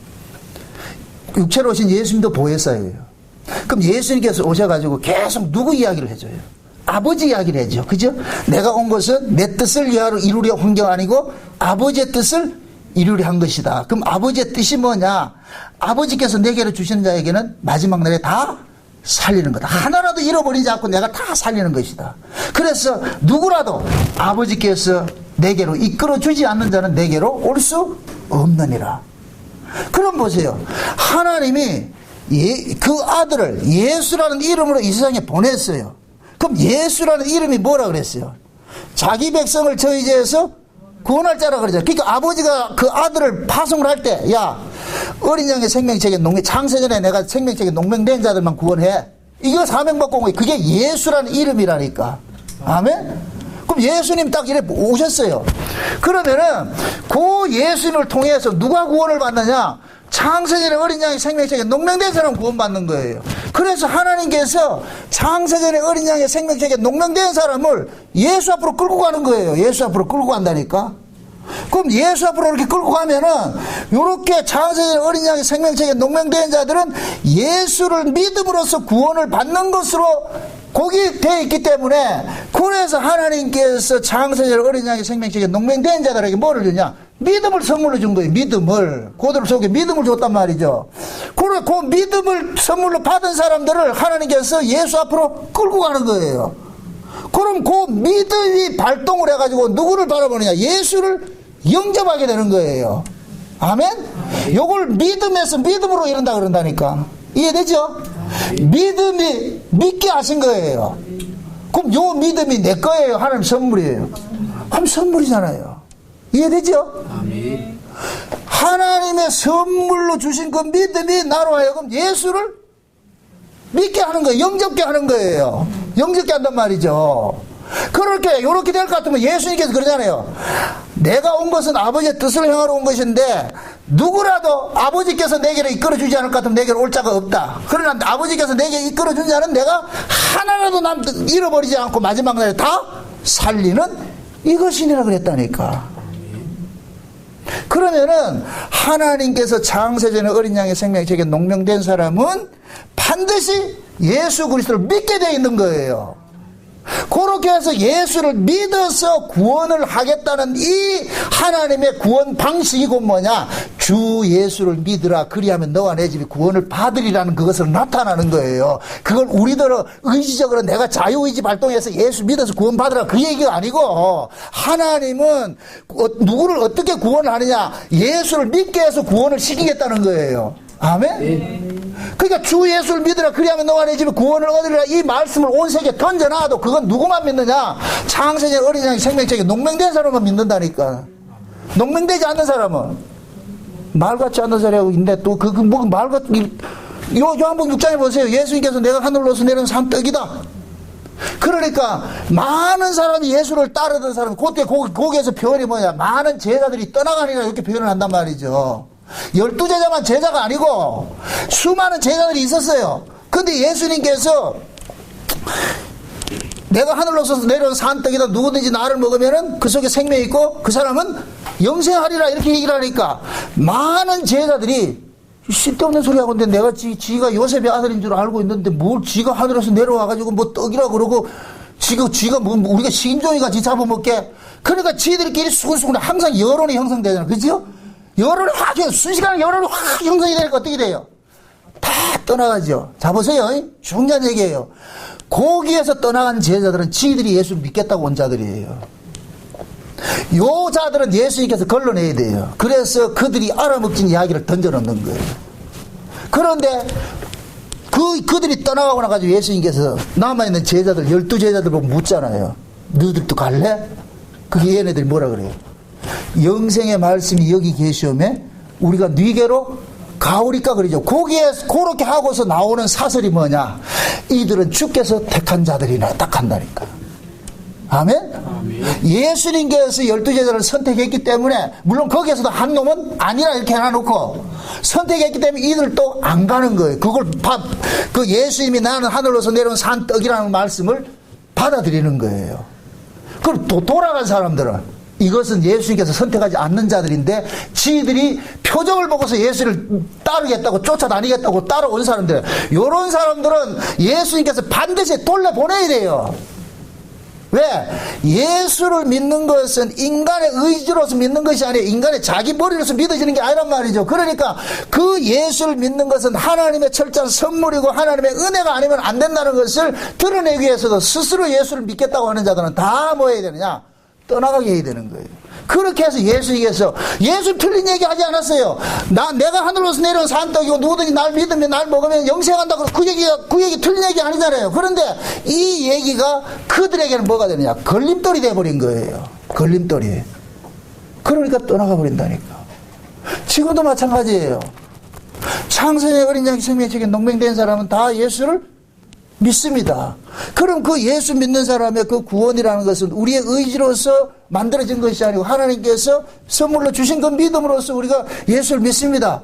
육체로 오신 예수님도 보혜사예요. 그럼 예수님께서 오셔가지고 계속 누구 이야기를 해줘요? 아버지 이야기를 해줘. 그죠? 내가 온 것은 내 뜻을 이루려 한 게 아니고 아버지의 뜻을 이루려 한 것이다. 그럼 아버지의 뜻이 뭐냐? 아버지께서 내게로 주시는 자에게는 마지막 날에 다 살리는 거다. 하나라도 잃어버리지 않고 내가 다 살리는 것이다. 그래서 누구라도 아버지께서 내게로 이끌어주지 않는 자는 내게로 올 수 없느니라. 그럼 보세요. 하나님이 그 아들을 예수라는 이름으로 이 세상에 보냈어요. 그럼 예수라는 이름이 뭐라 그랬어요? 자기 백성을 저희 죄에서 구원할 자라 그러잖아요. 그러니까 아버지가 그 아들을 파송을 할 때, 야, 어린 양의 생명책에 창세전에 내가 생명책에 농명된 자들만 구원해. 이거 사명받고 온 거예요. 그게 예수라는 이름이라니까. 아멘? 그럼 예수님 딱 이래 오셨어요. 그러면은 그 예수님을 통해서 누가 구원을 받느냐? 창세전에 어린 양의 생명책에 농명된 사람 구원받는 거예요. 그래서 하나님께서 창세전에 어린 양의 생명책에 농명된 사람을 예수 앞으로 끌고 가는 거예요. 예수 앞으로 끌고 간다니까. 그럼 예수 앞으로 이렇게 끌고 가면은 이렇게 창세전에 어린 양의 생명책에 농명된 자들은 예수를 믿음으로써 구원을 받는 것으로 거기 되어 있기 때문에, 그래서 하나님께서 창세전 어린 양의 생명책에 농명된 자들에게 뭐를 주냐? 믿음을 선물로 준 거예요. 믿음을. 그들 속에 믿음을 줬단 말이죠. 그래, 그 믿음을 선물로 받은 사람들을 하나님께서 예수 앞으로 끌고 가는 거예요. 그럼 그 믿음이 발동을 해가지고 누구를 바라보느냐? 예수를 영접하게 되는 거예요. 아멘? 요걸 믿음에서 믿음으로 이른다 그런다니까. 이해되죠? 믿음이 믿게 하신 거예요. 그럼 요 믿음이 내 거예요? 하나님 선물이에요? 하나님 선물이잖아요. 이해되죠? 아멘. 하나님의 선물로 주신 그 믿음이 나로 하여금 예수를 믿게 하는 거예요. 영접게 하는 거예요. 영접게 한단 말이죠. 그렇게 요렇게 될 것 같으면 예수님께서 그러잖아요. 내가 온 것은 아버지의 뜻을 행하러 온 것인데 누구라도 아버지께서 내게로 이끌어주지 않을 것 같으면 내게로 올 자가 없다. 그러나 아버지께서 내게 이끌어준 자는 내가 하나라도 잃어버리지 않고 마지막 날에 다 살리는 이것이니라 그랬다니까. 그러면은 하나님께서 창세전에 어린 양의 생명책에 농명된 사람은 반드시 예수 그리스도를 믿게 되어 있는 거예요. 그렇게 해서 예수를 믿어서 구원을 하겠다는 이 하나님의 구원 방식이고 뭐냐, 주 예수를 믿으라 그리하면 너와 내 집이 구원을 받으리라는 그것을 나타나는 거예요. 그걸 우리들은 의지적으로 내가 자유의지 발동해서 예수 믿어서 구원 받으라 그 얘기가 아니고, 하나님은 누구를 어떻게 구원을 하느냐, 예수를 믿게 해서 구원을 시키겠다는 거예요. 아멘? 그러니까 주 예수를 믿으라 그리하면 너와 내 집에 구원을 얻으리라, 이 말씀을 온 세계에 던져놔도 그건 누구만 믿느냐, 창세기 어린 양이 생명책에 농맹된 사람만 믿는다니까. 농맹되지 않는 사람은, 말 같지 않는 사람하고 있는데 또 뭐 말 같, 요한복음 6장에 보세요. 예수님께서 내가 하늘로서 내려온 산 떡이다. 그러니까 많은 사람이 예수를 따르던 사람, 그때 거기에서 표현이 뭐냐, 많은 제자들이 떠나가니라 이렇게 표현을 한단 말이죠. 12제자만 제자가 아니고 수많은 제자들이 있었어요. 근데 예수님께서 내가 하늘로서 내려온 산떡이다, 누구든지 나를 먹으면은 그 속에 생명이 있고 그 사람은 영생하리라 이렇게 얘기를 하니까 많은 제자들이 쓸데없는 소리 하고 있는데, 내가 지가 요셉의 아들인 줄 알고 있는데 뭘 지가 하늘에서 내려와가지고 뭐 떡이라고 그러고 지가 뭐 우리가 신종이같이 잡아먹게. 그러니까 지들끼리 수근수근 항상 여론이 형성되잖아. 그죠? 여론이 확, 순식간에 여론이 확 형성이 되니까 어떻게 돼요? 다 떠나가죠. 자, 보세요. 중요한 얘기예요. 거기에서 떠나간 제자들은 지들이 예수를 믿겠다고 온 자들이에요. 요 자들은 예수님께서 걸러내야 돼요. 그래서 그들이 알아먹힌 이야기를 던져놓는 거예요. 그런데 그들이 떠나가고 나가지고 예수님께서 남아있는 제자들, 12제자들 보고 묻잖아요. 너희들도 갈래? 그게 얘네들이 뭐라 그래요? 영생의 말씀이 여기 계시오매 우리가 네게로 가오리까 그러죠. 거기에 그렇게 하고서 나오는 사설이 뭐냐, 이들은 주께서 택한 자들이나 딱 한다니까. 아멘? 아멘. 예수님께서 12제자를 선택했기 때문에, 물론 거기에서도 한 놈은 아니라 이렇게 해놔놓고 선택했기 때문에 이들도 안 가는 거예요. 그걸 그 예수님이 나는 하늘로서 내려온 산 떡이라는 말씀을 받아들이는 거예요. 그럼 또 돌아간 사람들은, 이것은 예수님께서 선택하지 않는 자들인데 지들이 표정을 보고서 예수를 따르겠다고 쫓아다니겠다고 따라온 사람들, 이런 사람들은 예수님께서 반드시 돌려보내야 돼요. 왜? 예수를 믿는 것은 인간의 의지로서 믿는 것이 아니에요. 인간의 자기 머리로서 믿어지는 게 아니란 말이죠. 그러니까 그 예수를 믿는 것은 하나님의 철저한 선물이고 하나님의 은혜가 아니면 안 된다는 것을 드러내기 위해서도 스스로 예수를 믿겠다고 하는 자들은 다 뭐 해야 되느냐? 떠나가게 해야 되는 거예요. 그렇게 해서 예수님께서, 예수 틀린 얘기 하지 않았어요. 내가 하늘로서 내려온 산떡이고 누구든지 날 믿으면 날 먹으면 영생한다고, 그 얘기 틀린 얘기 아니잖아요. 그런데 이 얘기가 그들에게는 뭐가 되느냐, 걸림돌이 돼버린 거예요. 걸림돌이. 그러니까 떠나가 버린다니까. 지금도 마찬가지예요. 창세의 어린 양이 생명책에 농맹된 사람은 다 예수를 믿습니다. 그럼 그 예수 믿는 사람의 그 구원이라는 것은 우리의 의지로서 만들어진 것이 아니고 하나님께서 선물로 주신 그 믿음으로써 우리가 예수를 믿습니다.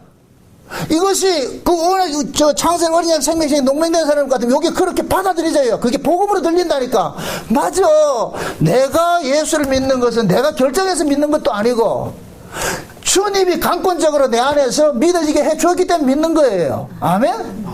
이것이 창세 어린 양 생명책에 농맹된 사람 같으면 여기 그렇게 받아들여져요. 그게 복음으로 들린다니까. 맞아. 내가 예수를 믿는 것은 내가 결정해서 믿는 것도 아니고 주님이 강권적으로 내 안에서 믿어지게 해주었기 때문에 믿는 거예요. 아멘?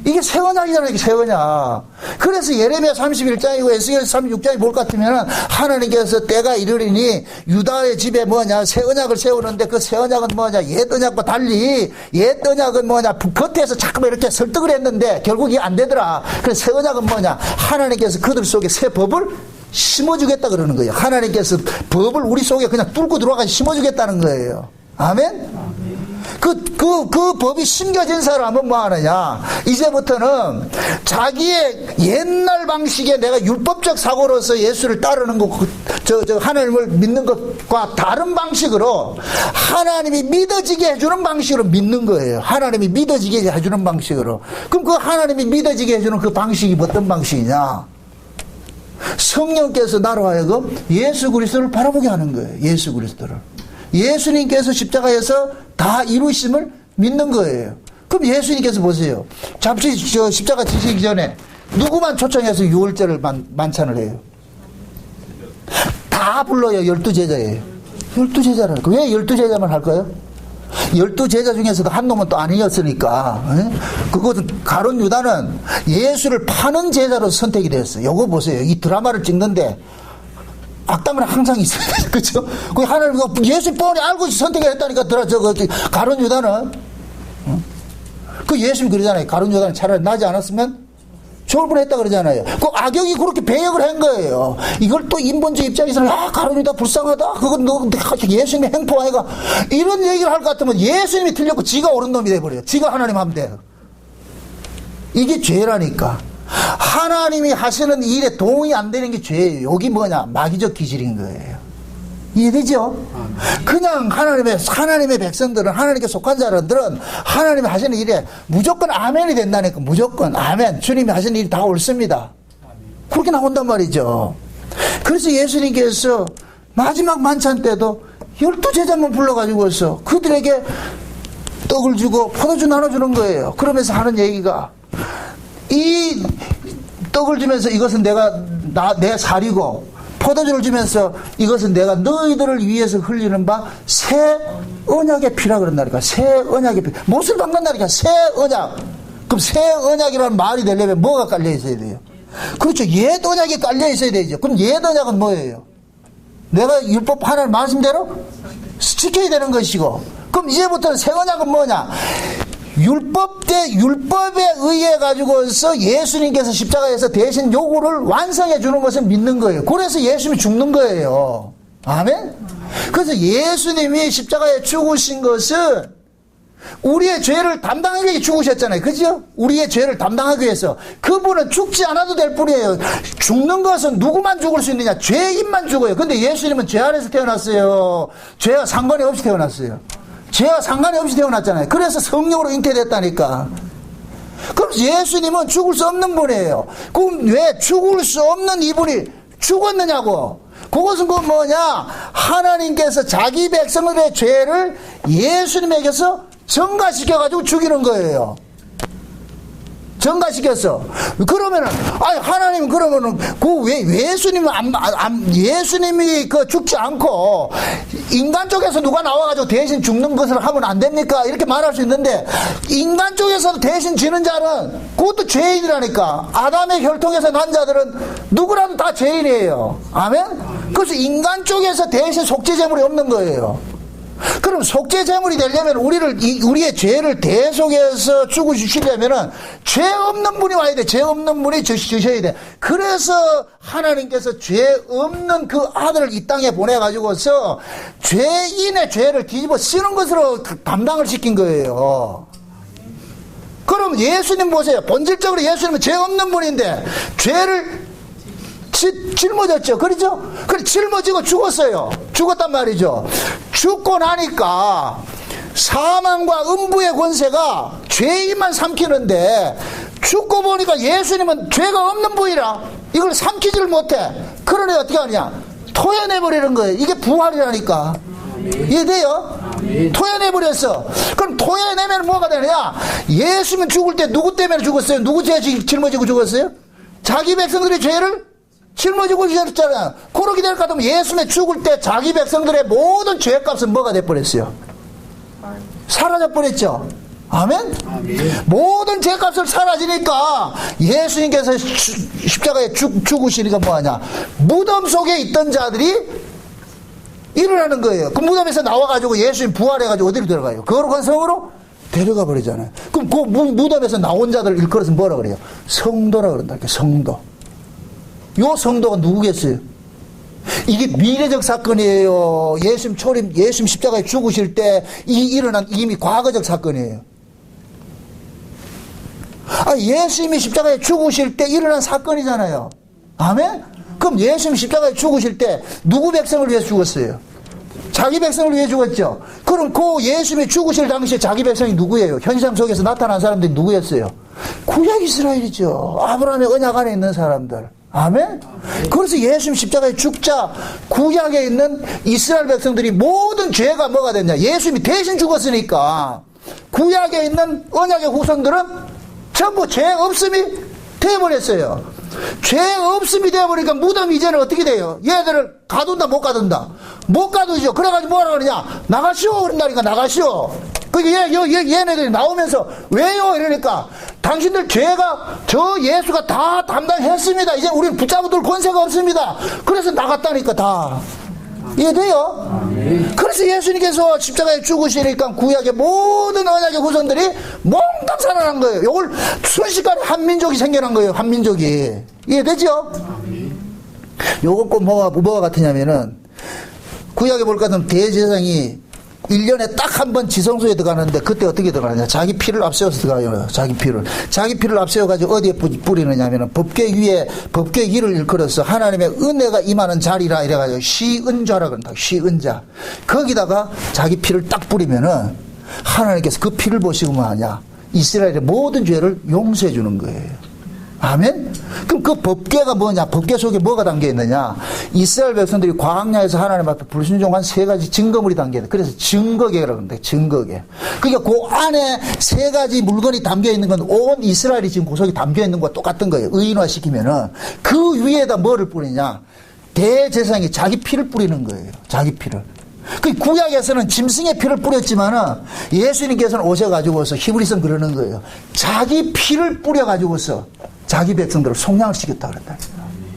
이게 새 언약이잖아요. 이게 새 언약. 그래서 예레미야 31장이고 에스겔 36장이 뭘 같으면 하나님께서 때가 이르리니 유다의 집에 뭐냐, 새 언약을 세우는데 그 새 언약은 뭐냐, 옛 언약과 달리 옛 언약은 뭐냐, 겉에서 자꾸만 이렇게 설득을 했는데 결국 이게 안 되더라. 그래서 새 언약은 뭐냐, 하나님께서 그들 속에 새 법을 심어주겠다 그러는 거예요. 하나님께서 법을 우리 속에 그냥 뚫고 들어와서 심어주겠다는 거예요. 아멘? 그 법이 심겨진 사람은 뭐 하느냐, 이제부터는 자기의 옛날 방식에 내가 율법적 사고로서 예수를 따르는 것, 하나님을 믿는 것과 다른 방식으로 하나님이 믿어지게 해주는 방식으로 믿는 거예요. 하나님이 믿어지게 해주는 방식으로. 그럼 그 하나님이 믿어지게 해주는 그 방식이 어떤 방식이냐? 성령께서 나로 하여금 예수 그리스도를 바라보게 하는 거예요. 예수 그리스도를. 예수님께서 십자가에서 다 이루심을 믿는 거예요. 그럼 예수님께서 보세요. 십자가 지시기 전에 누구만 초청해서 유월절을 만찬을 해요? 다 불러요. 12제자예요. 12제자라니까. 왜 12제자만 할까요? 12제자 중에서도 한 놈은 또 아니었으니까. 그것은 가룟 유다는 예수를 파는 제자로 선택이 됐어요. 요거 보세요. 이 드라마를 찍는데 악담은 항상 있어요. 그죠? 그 하나님, 예수 뻔히 알고 선택했다니까, 가룟 유다는. 그 예수님 그러잖아요. 가룟 유다는 차라리 나지 않았으면 좋을 뻔했다 그러잖아요. 그 악역이 그렇게 배역을 한 거예요. 이걸 또 인본주의 입장에서는, 가룟 유다 불쌍하다. 그건 너, 예수님의 행포 아이가. 이런 얘기를 할 것 같으면 예수님이 틀렸고 지가 옳은 놈이 돼버려요. 지가 하나님 하면 돼요. 이게 죄라니까. 하나님이 하시는 일에 동의 안 되는 게 죄예요. 여기 뭐냐? 마귀적 기질인 거예요. 이해되죠? 그냥 하나님의 백성들은, 하나님께 속한 자들은 하나님이 하시는 일에 무조건 아멘이 된다니까. 무조건 아멘. 주님이 하시는 일이 다 옳습니다. 그렇게 나온단 말이죠. 그래서 예수님께서 마지막 만찬 때도 12제자만 불러가지고서 그들에게 떡을 주고 포도주 나눠주는 거예요. 그러면서 하는 얘기가, 이 떡을 주면서 이것은 내 살이고, 포도주를 주면서 이것은 내가 너희들을 위해서 흘리는 바 새 언약의 피라 그런다니까. 새 언약의 피. 못을 박는다니까. 새 언약. 그럼 새 언약이라는 말이 되려면 뭐가 깔려 있어야 돼요? 그렇죠. 옛 언약이 깔려 있어야 되죠. 그럼 옛 언약은 뭐예요? 내가 율법 하나님 말씀대로 지켜야 되는 것이고, 그럼 이제부터는 새 언약은 뭐냐? 율법에 의해 가지고서 예수님께서 십자가에서 대신 요구를 완성해 주는 것을 믿는 거예요. 그래서 예수님이 죽는 거예요. 아멘? 그래서 예수님이 십자가에 죽으신 것은 우리의 죄를 담당하기 위해 죽으셨잖아요. 그죠? 우리의 죄를 담당하기 위해서. 그분은 죽지 않아도 될 뿐이에요. 죽는 것은 누구만 죽을 수 있느냐? 죄인만 죽어요. 근데 예수님은 죄 안에서 태어났어요. 죄와 상관이 없이 태어났어요. 죄와 상관이 없이 태어났잖아요. 그래서 성령으로 잉태됐다니까. 그럼 예수님은 죽을 수 없는 분이에요. 그럼 왜 죽을 수 없는 이분이 죽었느냐고. 그것은 그 뭐냐? 하나님께서 자기 백성들의 죄를 예수님에게서 전가시켜가지고 죽이는 거예요. 전가시켰어. 그러면은, 하나님, 그러면은, 왜 예수님이 죽지 않고, 인간 쪽에서 누가 나와가지고 대신 죽는 것을 하면 안 됩니까? 이렇게 말할 수 있는데, 인간 쪽에서 대신 지는 자는, 그것도 죄인이라니까. 아담의 혈통에서 난 자들은 누구라도 다 죄인이에요. 아멘? 그래서 인간 쪽에서 대신 속죄제물이 없는 거예요. 그럼 속죄제물이 되려면 우리의 죄를 대속해서 죽으시려면은 죄 없는 분이 와야 돼. 죄 없는 분이 주셔야 돼. 그래서 하나님께서 죄 없는 그 아들을 이 땅에 보내가지고서 죄인의 죄를 뒤집어 쓰는 것으로 담당을 시킨 거예요. 그럼 예수님 보세요. 본질적으로 예수님은 죄 없는 분인데 죄를 짊어졌죠. 그렇죠? 그래, 짊어지고 죽었어요. 죽었단 말이죠. 죽고 나니까 사망과 음부의 권세가 죄인만 삼키는데, 죽고 보니까 예수님은 죄가 없는 분이라 이걸 삼키지를 못해. 그러니 어떻게 하느냐? 토해내버리는 거예요. 이게 부활이라니까. 이해돼요? 토해내버렸어. 그럼 토해내면 뭐가 되느냐? 예수님은 죽을 때 누구 때문에 죽었어요? 누구 죄 짊어지고 죽었어요? 자기 백성들의 죄를 짊어지고 주셨잖아요. 그렇게 될 것 같으면 예수님이 죽을 때 자기 백성들의 모든 죄값은 뭐가 돼버렸어요? 사라져버렸죠. 아멘? 모든 죄값을 사라지니까 예수님께서 십자가에 죽으시니까 뭐하냐? 무덤 속에 있던 자들이 일어나는 거예요. 그 무덤에서 나와가지고 예수님 부활해가지고 어디로 들어가요? 거룩한 성으로 데려가 버리잖아요. 그럼 그 무덤에서 나온 자들 일컬어서 뭐라 그래요? 성도라 그런다. 성도. 요 성도가 누구겠어요? 이게 미래적 사건이에요. 예수님 십자가에 죽으실 때 일어난 이미 과거적 사건이에요. 예수님이 십자가에 죽으실 때 일어난 사건이잖아요. 아멘? 그럼 예수님 십자가에 죽으실 때 누구 백성을 위해서 죽었어요? 자기 백성을 위해 죽었죠. 그럼 그 예수님이 죽으실 당시에 자기 백성이 누구예요? 현상 속에서 나타난 사람들이 누구였어요? 구약 이스라엘이죠. 아브라함의 언약 안에 있는 사람들. 아멘? 그래서 예수님 십자가에 죽자 구약에 있는 이스라엘 백성들이 모든 죄가 뭐가 됐냐? 예수님이 대신 죽었으니까 구약에 있는 언약의 후손들은 전부 죄 없음이 되어버렸어요. 죄 없음이 되어버리니까 무덤 이제는 어떻게 돼요? 얘들을 가둔다 못 가둔다? 못 가두죠. 그래가지고 뭐라 그러냐? 나가시오 그런다니까. 나가시오. 얘네들이 나오면서 왜요? 이러니까 당신들 죄가 저 예수가 다 담당했습니다. 이제 우리는 붙잡아둘 권세가 없습니다. 그래서 나갔다니까 다. 이해돼요? 그래서 예수님께서 십자가에 죽으시니까 구약의 모든 언약의 후손들이 몽땅 살아난 거예요. 이걸 순식간에 한민족이 생겨난 거예요. 한민족이. 이해되죠? 요건 꼭 뭐가 같으냐면은 구약에 볼 것 같으면 대제사장이 1년에 딱 한 번 지성소에 들어가는데 그때 어떻게 들어가느냐. 자기 피를 앞세워서 들어가요. 자기 피를 앞세워가지고 어디에 뿌리느냐 하면 법궤 위에 법궤 위를 일컬어서 하나님의 은혜가 임하는 자리라 이래가지고 시은자라 그런다. 시은자. 거기다가 자기 피를 딱 뿌리면은 하나님께서 그 피를 보시고 뭐 하냐. 이스라엘의 모든 죄를 용서해 주는 거예요. 아멘? 그럼 그 법궤가 뭐냐? 법궤 속에 뭐가 담겨 있느냐? 이스라엘 백성들이 광야에서 하나님 앞에 불순종한 3가지 증거물이 담겨 있다. 그래서 증거궤라고 합니다. 증거궤. 그러니까 그 안에 3가지 물건이 담겨 있는 건 온 이스라엘이 지금 그 속에 담겨 있는 것과 똑같은 거예요. 의인화시키면은 그 위에다 뭐를 뿌리냐? 대제사장이 자기 피를 뿌리는 거예요. 자기 피를. 그 구약에서는 짐승의 피를 뿌렸지만은 예수님께서는 오셔가지고서 히브리서는 그러는 거예요. 자기 피를 뿌려가지고서 자기 백성들을 속량을 시켰다 그랬다.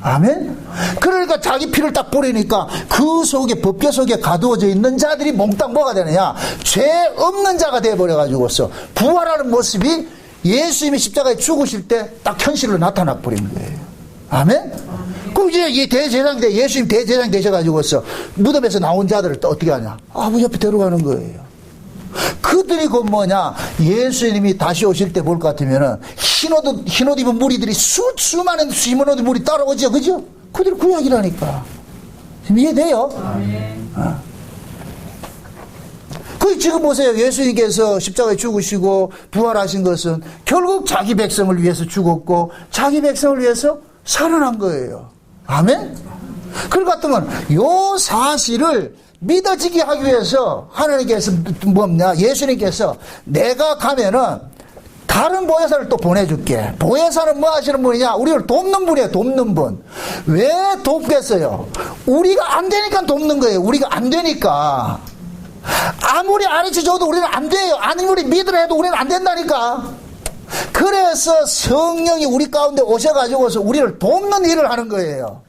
아멘? 그러니까 자기 피를 딱 뿌리니까 그 속에 법궤 속에 가두어져 있는 자들이 몽땅 뭐가 되느냐? 죄 없는 자가 되어버려가지고서 부활하는 모습이 예수님이 십자가에 죽으실 때 딱 현실로 나타나 버리는 거예요. 아멘? 그럼 이제 이 대제사장 예수님 대제사장 되셔가지고서 무덤에서 나온 자들을 또 어떻게 하냐? 아버지 옆에 데려가는 거예요. 그들이 그 뭐냐? 예수님이 다시 오실 때 볼 것 같으면은 흰옷 입은 무리들이 수많은 흰옷 입은 무리 따라오죠, 그죠? 그들이 구약이라니까. 이해돼요? 그 지금 보세요. 예수님께서 십자가에 죽으시고 부활하신 것은 결국 자기 백성을 위해서 죽었고 자기 백성을 위해서 살아난 거예요. 아멘? 그럴 것 같으면 요 사실을 믿어지게 하기 위해서 하나님께서 뭐냐? 예수님께서 내가 가면은 다른 보혜사를 또 보내줄게. 보혜사는 뭐 하시는 분이냐? 우리를 돕는 분이에요. 돕는 분. 왜 돕겠어요? 우리가 안 되니까 돕는 거예요. 우리가 안 되니까. 아무리 가르쳐줘도 우리는 안 돼요. 아무리 믿으라 해도 우리는 안 된다니까. 그래서 성령이 우리 가운데 오셔가지고서 우리를 돕는 일을 하는 거예요.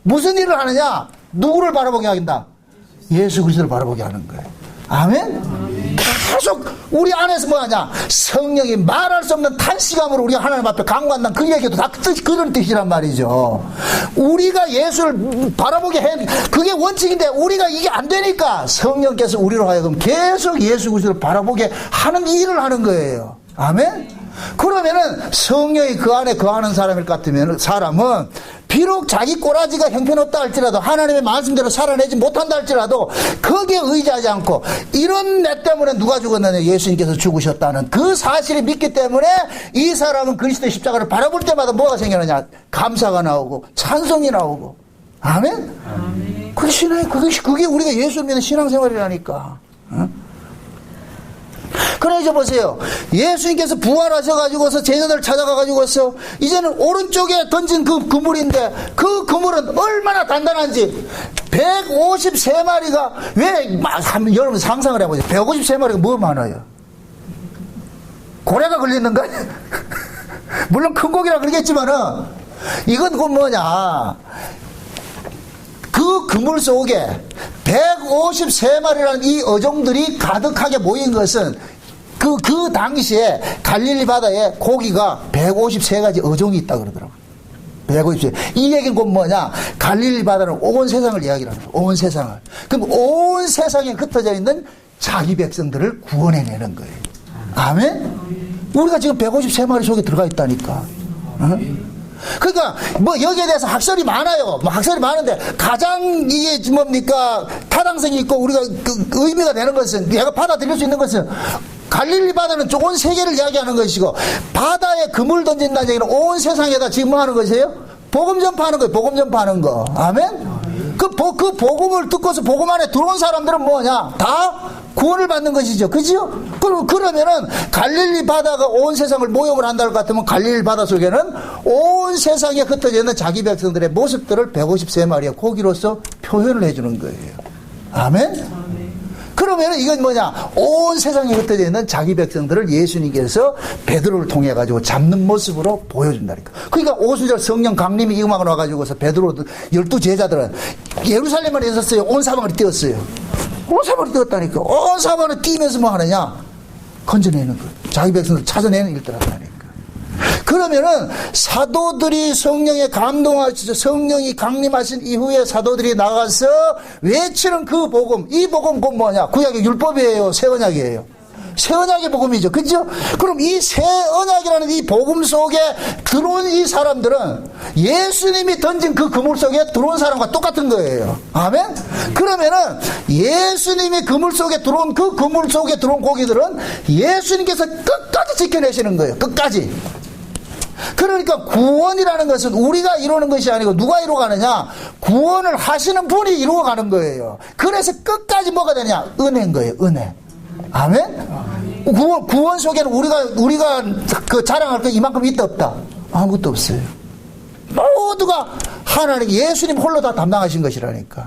무슨 일을 하느냐? 누구를 바라보게 하긴다? 예수 그리스도를 바라보게 하는 거예요. 아멘? 계속 우리 안에서 뭐 하냐? 성령이 말할 수 없는 탄식함으로 우리가 하나님 앞에 강구한다는 그 얘기도 다 그런 뜻이란 말이죠. 우리가 예수를 바라보게 해, 그게 원칙인데 우리가 이게 안 되니까 성령께서 우리로 하여금 계속 예수 그리스도를 바라보게 하는 일을 하는 거예요. 아멘? 그러면은 성령이 그 안에 거하는 사람일 것 같으면 사람은 비록 자기 꼬라지가 형편없다 할지라도 하나님의 말씀대로 살아내지 못한다 할지라도 거기에 의지하지 않고 이런 내 때문에 누가 죽었느냐? 예수님께서 죽으셨다는 그 사실을 믿기 때문에 이 사람은 그리스도의 십자가를 바라볼 때마다 뭐가 생겨나냐? 감사가 나오고 찬송이 나오고. 아멘? 아멘. 그게 우리가 예수를 믿는 신앙생활이라니까. 응? 그래 이제 보세요. 예수님께서 부활하셔가지고서 제자들 찾아가가지고서 이제는 오른쪽에 던진 그 그물인데 그 그물은 얼마나 단단한지 153마리가 왜 여러분 상상을 해보세요. 153마리가 뭐 많아요? 고래가 걸리는가? 물론 큰 고기라 그러겠지만은 이건 그 뭐냐? 그 그물 속에 153마리라는 이 어종들이 가득하게 모인 것은 그 당시에 갈릴리 바다에 고기가 153가지 어종이 있다 그러더라고요. 153. 이 얘기는 곧 뭐냐? 갈릴리 바다는 온 세상을 이야기하는 거예요. 온 세상을. 그럼 온 세상에 흩어져 있는 자기 백성들을 구원해내는 거예요. 아멘? 우리가 지금 153마리 속에 들어가 있다니까. 어? 그러니까 뭐 여기에 대해서 학설이 많아요. 뭐 학설이 많은데 가장 이게 뭡니까 타당성이 있고 우리가 그 의미가 되는 것은 내가 받아들일 수 있는 것은 갈릴리 바다는 온 세계를 이야기하는 것이고 바다에 그물 던진다는 얘기는 온 세상에다 지금 뭐 하는 것이에요? 복음 전파하는 거예요. 복음 전파하는 거. 아멘? 그 복음을 듣고서 복음 안에 들어온 사람들은 뭐냐? 다 구원을 받는 것이죠. 그죠? 그러면은 갈릴리 바다가 온 세상을 모욕을 한다고 같으면 갈릴리 바다 속에는 온 세상에 흩어져 있는 자기 백성들의 모습들을 153마리의 고기로서 표현을 해주는 거예요. 아멘? 그러면 이건 뭐냐? 온 세상에 흩어져 있는 자기 백성들을 예수님께서 베드로를 통해 가지고 잡는 모습으로 보여준다니까. 그러니까 오순절 성령 강림이 이 음악을 와가지고서 베드로 12제자들은 예루살렘을 있었어요. 온 사방을 뛰었어요. 온 사방을 뛰었다니까. 온 사방을 뛰면서 뭐 하느냐? 건져내는 거예요. 자기 백성들 찾아내는 일들 한다니까. 그러면은 사도들이 성령에 감동하시죠. 성령이 강림하신 이후에 사도들이 나가서 외치는 그 복음, 이 복음 곧 뭐냐? 구약의 율법이에요? 새 언약이에요? 새 언약의 복음이죠. 그죠? 그럼 이 새 언약이라는 이 복음 속에 들어온 이 사람들은 예수님이 던진 그 그물 속에 들어온 사람과 똑같은 거예요. 아멘? 그러면은 예수님이 그물 속에 들어온 그 그물 속에 들어온 고기들은 예수님께서 끝까지 지켜내시는 거예요. 끝까지. 그러니까 구원이라는 것은 우리가 이루는 것이 아니고 누가 이루어가느냐? 구원을 하시는 분이 이루어가는 거예요. 그래서 끝까지 뭐가 되냐? 은혜인 거예요. 은혜. 아멘? 구원 속에는 우리가 그 자랑할 거 이만큼 있다 없다? 아무것도 없어요. 모두가 하나님 예수님 홀로 다 담당하신 것이라니까.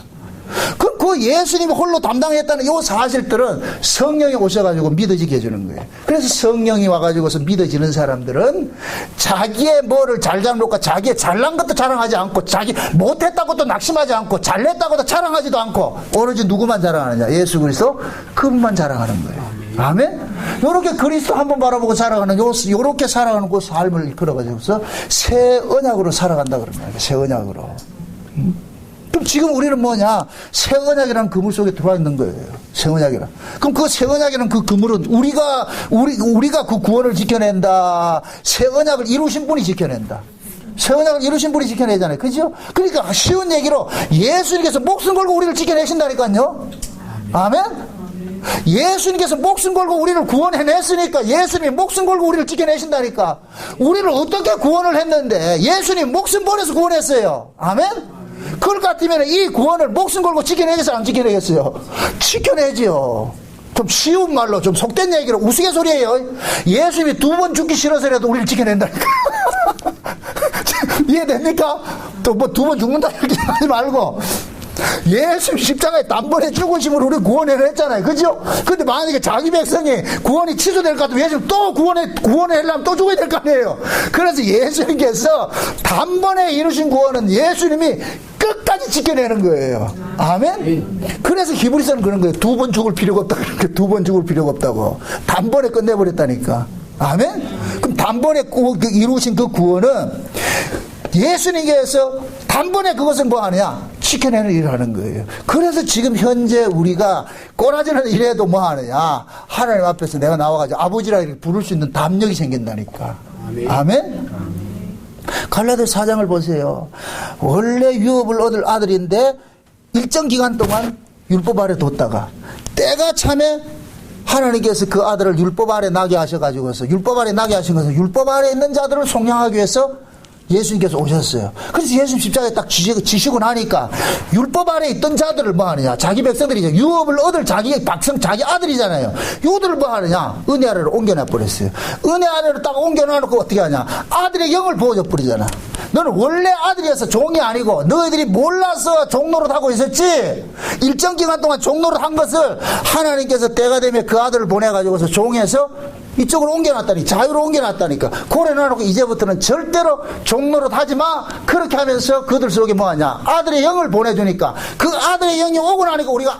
그 예수님이 홀로 담당했다는 이 사실들은 성령이 오셔가지고 믿어지게 해주는 거예요. 그래서 성령이 와가지고서 믿어지는 사람들은 자기의 뭐를 잘잘못과 자기의 잘난 것도 자랑하지 않고 자기 못했다고도 낙심하지 않고 잘냈다고도 자랑하지도 않고 오로지 누구만 자랑하느냐? 예수 그리스도 그분만 자랑하는 거예요. 아멘? 요렇게 그리스도 한번 바라보고 살아가는 요렇게 살아가는 그 삶을 걸어가지고서 새 언약으로 살아간다 그러는 거예요. 새 언약으로. 그럼 지금 우리는 뭐냐? 새 언약이라는 그물 속에 들어와 있는 거예요. 새 언약이란. 그럼 그 새 언약이라는 그 그물은 우리가 그 구원을 지켜낸다. 새 언약을 이루신 분이 지켜낸다. 새 언약을 이루신 분이 지켜내잖아요. 그죠? 그러니까 쉬운 얘기로 예수님께서 목숨 걸고 우리를 지켜내신다니까요. 아멘? 예수님께서 목숨 걸고 우리를 구원해냈으니까 예수님이 목숨 걸고 우리를 지켜내신다니까. 우리를 어떻게 구원을 했는데 예수님 목숨 버려서 구원했어요. 아멘? 그럴 것 같으면 이 구원을 목숨 걸고 지켜내겠어요? 안 지켜내겠어요? 지켜내지요. 좀 쉬운 말로 좀 속된 얘기로 우스갯소리예요. 예수님이 2번 죽기 싫어서라도 우리를 지켜낸다니까. 이해됩니까? 또 뭐 2번 죽는다 이렇게 하지 말고 예수님 십자가에 단번에 죽으심으로 우리 구원을 했잖아요. 그죠? 근데 만약에 자기 백성이 구원이 취소될 것 같으면 예수님 또 구원하려면 또 죽어야 될 거 아니에요. 그래서 예수님께서 단번에 이루신 구원은 예수님이 끝까지 지켜내는 거예요. 아멘? 그래서 히브리서는 그런 거예요. 2번 죽을 필요가 없다. 그렇게 2번 죽을 필요가 없다고. 단번에 끝내버렸다니까. 아멘? 그럼 단번에 이루신 그 구원은 예수님께서 단번에 그것을 뭐 하느냐? 지켜내는 일을 하는 거예요. 그래서 지금 현재 우리가 꼬라지는 일에도 뭐 하느냐? 하나님 앞에서 내가 나와가지고 아버지라 이렇게 부를 수 있는 담력이 생긴다니까. 아멘? 아멘? 갈라디아 4장을 보세요. 원래 유업을 얻을 아들인데 일정 기간 동안 율법 아래 뒀다가 때가 참에 하나님께서 그 아들을 율법 아래 나게 하셔가지고서 율법 아래 나게 하신 것은 율법 아래 있는 자들을 속량하기 위해서 예수님께서 오셨어요. 그래서 예수님 십자가에 딱 지시고 나니까 율법 아래 있던 자들을 뭐 하느냐? 자기 백성들이죠. 유업을 얻을 자기 백성, 자기 아들이잖아요. 요들을 뭐 하느냐? 은혜 아래로 옮겨놔 버렸어요. 은혜 아래로 딱 옮겨놔놓고 어떻게 하냐? 아들의 영을 부어줘 버리잖아. 너는 원래 아들이어서 종이 아니고 너희들이 몰라서 종노릇 하고 있었지. 일정 기간 동안 종노릇 한 것을 하나님께서 때가 되면 그 아들을 보내가지고서 종에서 이쪽으로 옮겨놨다니, 자유로 옮겨놨다니까. 고래 놔놓고 이제부터는 절대로 종노릇 하지 마. 그렇게 하면서 그들 속에 뭐하냐? 아들의 영을 보내주니까 그 아들의 영이 오고 나니까 우리가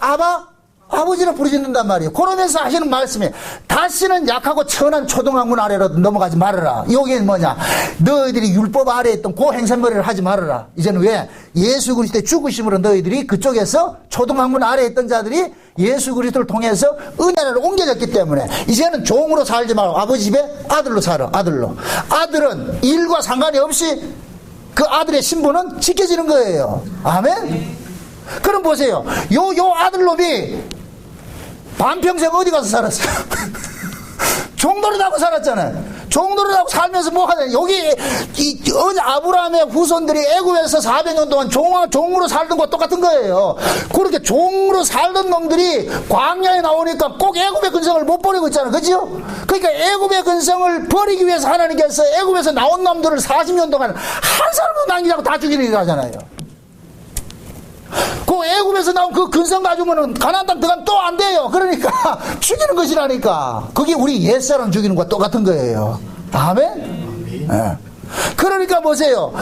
아버지를 부르짖는단 말이에요. 그러면서 하시는 말씀이 다시는 약하고 천한 초등학문 아래로 넘어가지 말아라. 여기는 뭐냐? 너희들이 율법 아래에 있던 그 행선머리를 하지 말아라. 이제는 왜? 예수 그리스도의 죽으심으로 너희들이 그쪽에서 초등학문 아래에 있던 자들이 예수 그리스도를 통해서 은혜를 옮겨졌기 때문에 이제는 종으로 살지 말고 아버지 집에 아들로 살아. 아들로. 아들은 일과 상관이 없이 그 아들의 신분은 지켜지는 거예요. 아멘? 그럼 보세요. 요 아들놈이 반평생 어디 가서 살았어요? 종노릇하고 살았잖아요. 종노릇하고 살면서 뭐 하냐? 여기 아브라함의 후손들이 애굽에서 400년 동안 종으로 살던 것 똑같은 거예요. 그렇게 종으로 살던 놈들이 광야에 나오니까 꼭 애굽의 근성을 못 버리고 있잖아요. 그죠? 그러니까 애굽의 근성을 버리기 위해서 하나님께서 애굽에서 나온 놈들을 40년 동안 한 사람도 남기지 않고 다 죽이는 일 하잖아요. 그 애굽에서 나온 그 근성 가지고는 가나안 땅 들어가면 또 안 돼요. 그러니까 죽이는 것이라니까. 그게 우리 옛사람 죽이는 것과 똑같은 거예요. 아멘? 네. 그러니까 보세요.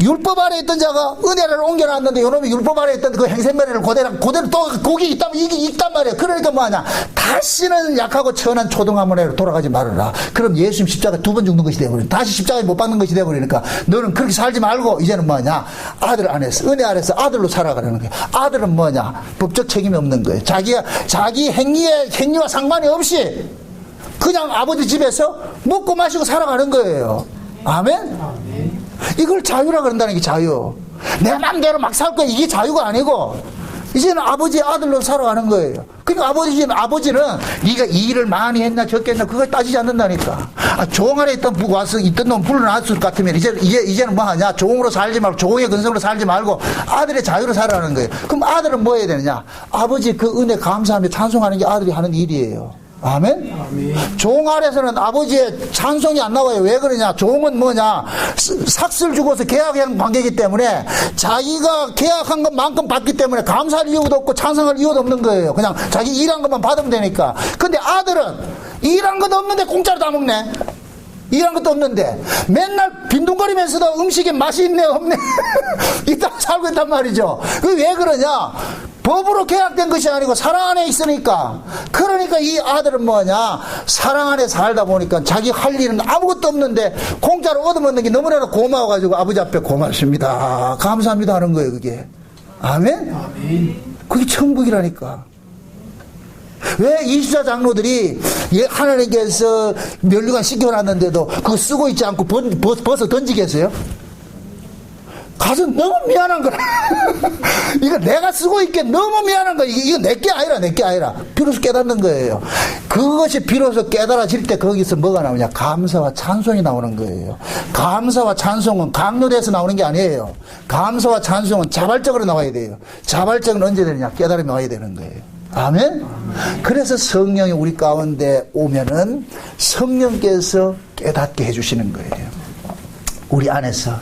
율법 아래 있던 자가 은혜를 옮겨놨는데 요놈이 율법 아래 있던 그 행생머리를 그대로 또 거기 있다면 이게 있단 말이에요. 그러니까 뭐하냐, 다시는 약하고 천한 초등학문으로 돌아가지 말아라. 그럼 예수님 십자가 2번 죽는 것이 되어버리니까, 다시 십자가에 못 박는 것이 되어버리니까 너는 그렇게 살지 말고 이제는 뭐냐, 아들 안에서 은혜 아래서 아들로 살아가라는 거예요. 아들은 뭐냐, 법적 책임이 없는 거예요. 자기 행위와 상관이 없이 그냥 아버지 집에서 먹고 마시고 살아가는 거예요. 아멘? 이걸 자유라 그런다는 게 자유. 내 맘대로 막 살 거야. 이게 자유가 아니고 이제는 아버지의 아들로 살아가는 거예요. 그러니까 아버지는 네가 이 일을 많이 했나 적게 했나 그걸 따지지 않는다니까. 종 안에 있던 놈 불러놨을 것 같으면 이제는 뭐 하냐, 종으로 살지 말고, 종의 근성으로 살지 말고 아들의 자유로 살아가는 거예요. 그럼 아들은 뭐 해야 되느냐, 아버지 그 은혜 감사하며 찬송하는 게 아들이 하는 일이에요. 아멘? 아멘. 종 아래서는 아버지의 찬송이 안 나와요. 왜 그러냐? 종은 뭐냐? 삭슬 주고서 계약한 관계이기 때문에 자기가 계약한 것만큼 받기 때문에 감사할 이유도 없고 찬송할 이유도 없는 거예요. 그냥 자기 일한 것만 받으면 되니까. 근데 아들은 일한 것도 없는데 공짜로 다 먹네. 일한 것도 없는데 맨날 빈둥거리면서도 음식에 맛이 있네 없네 이따 살고 있단 말이죠. 왜 그러냐? 법으로 계약된 것이 아니고 사랑 안에 있으니까. 그러니까 이 아들은 뭐냐, 사랑 안에 살다 보니까 자기 할 일은 아무것도 없는데 공짜로 얻어먹는 게 너무나도 고마워가지고 아버지 앞에 고맙습니다, 감사합니다 하는 거예요. 그게 아멘? 아멘. 그게 천국이라니까. 왜 24 장로들이 하나님께서 면류관 씻겨놨는데도 그거 쓰고 있지 않고 벗어 던지겠어요? 가서 너무 미안한 거라. 이거 내가 쓰고 있게 너무 미안한 거야. 이거 내게 아니라. 비로소 깨닫는 거예요. 그것이 비로소 깨달아질 때 거기서 뭐가 나오냐, 감사와 찬송이 나오는 거예요. 감사와 찬송은 강요돼서 나오는 게 아니에요. 감사와 찬송은 자발적으로 나와야 돼요. 자발적은 언제 되느냐, 깨달음이 와야 되는 거예요. 아멘? 그래서 성령이 우리 가운데 오면은 성령께서 깨닫게 해주시는 거예요. 우리 안에서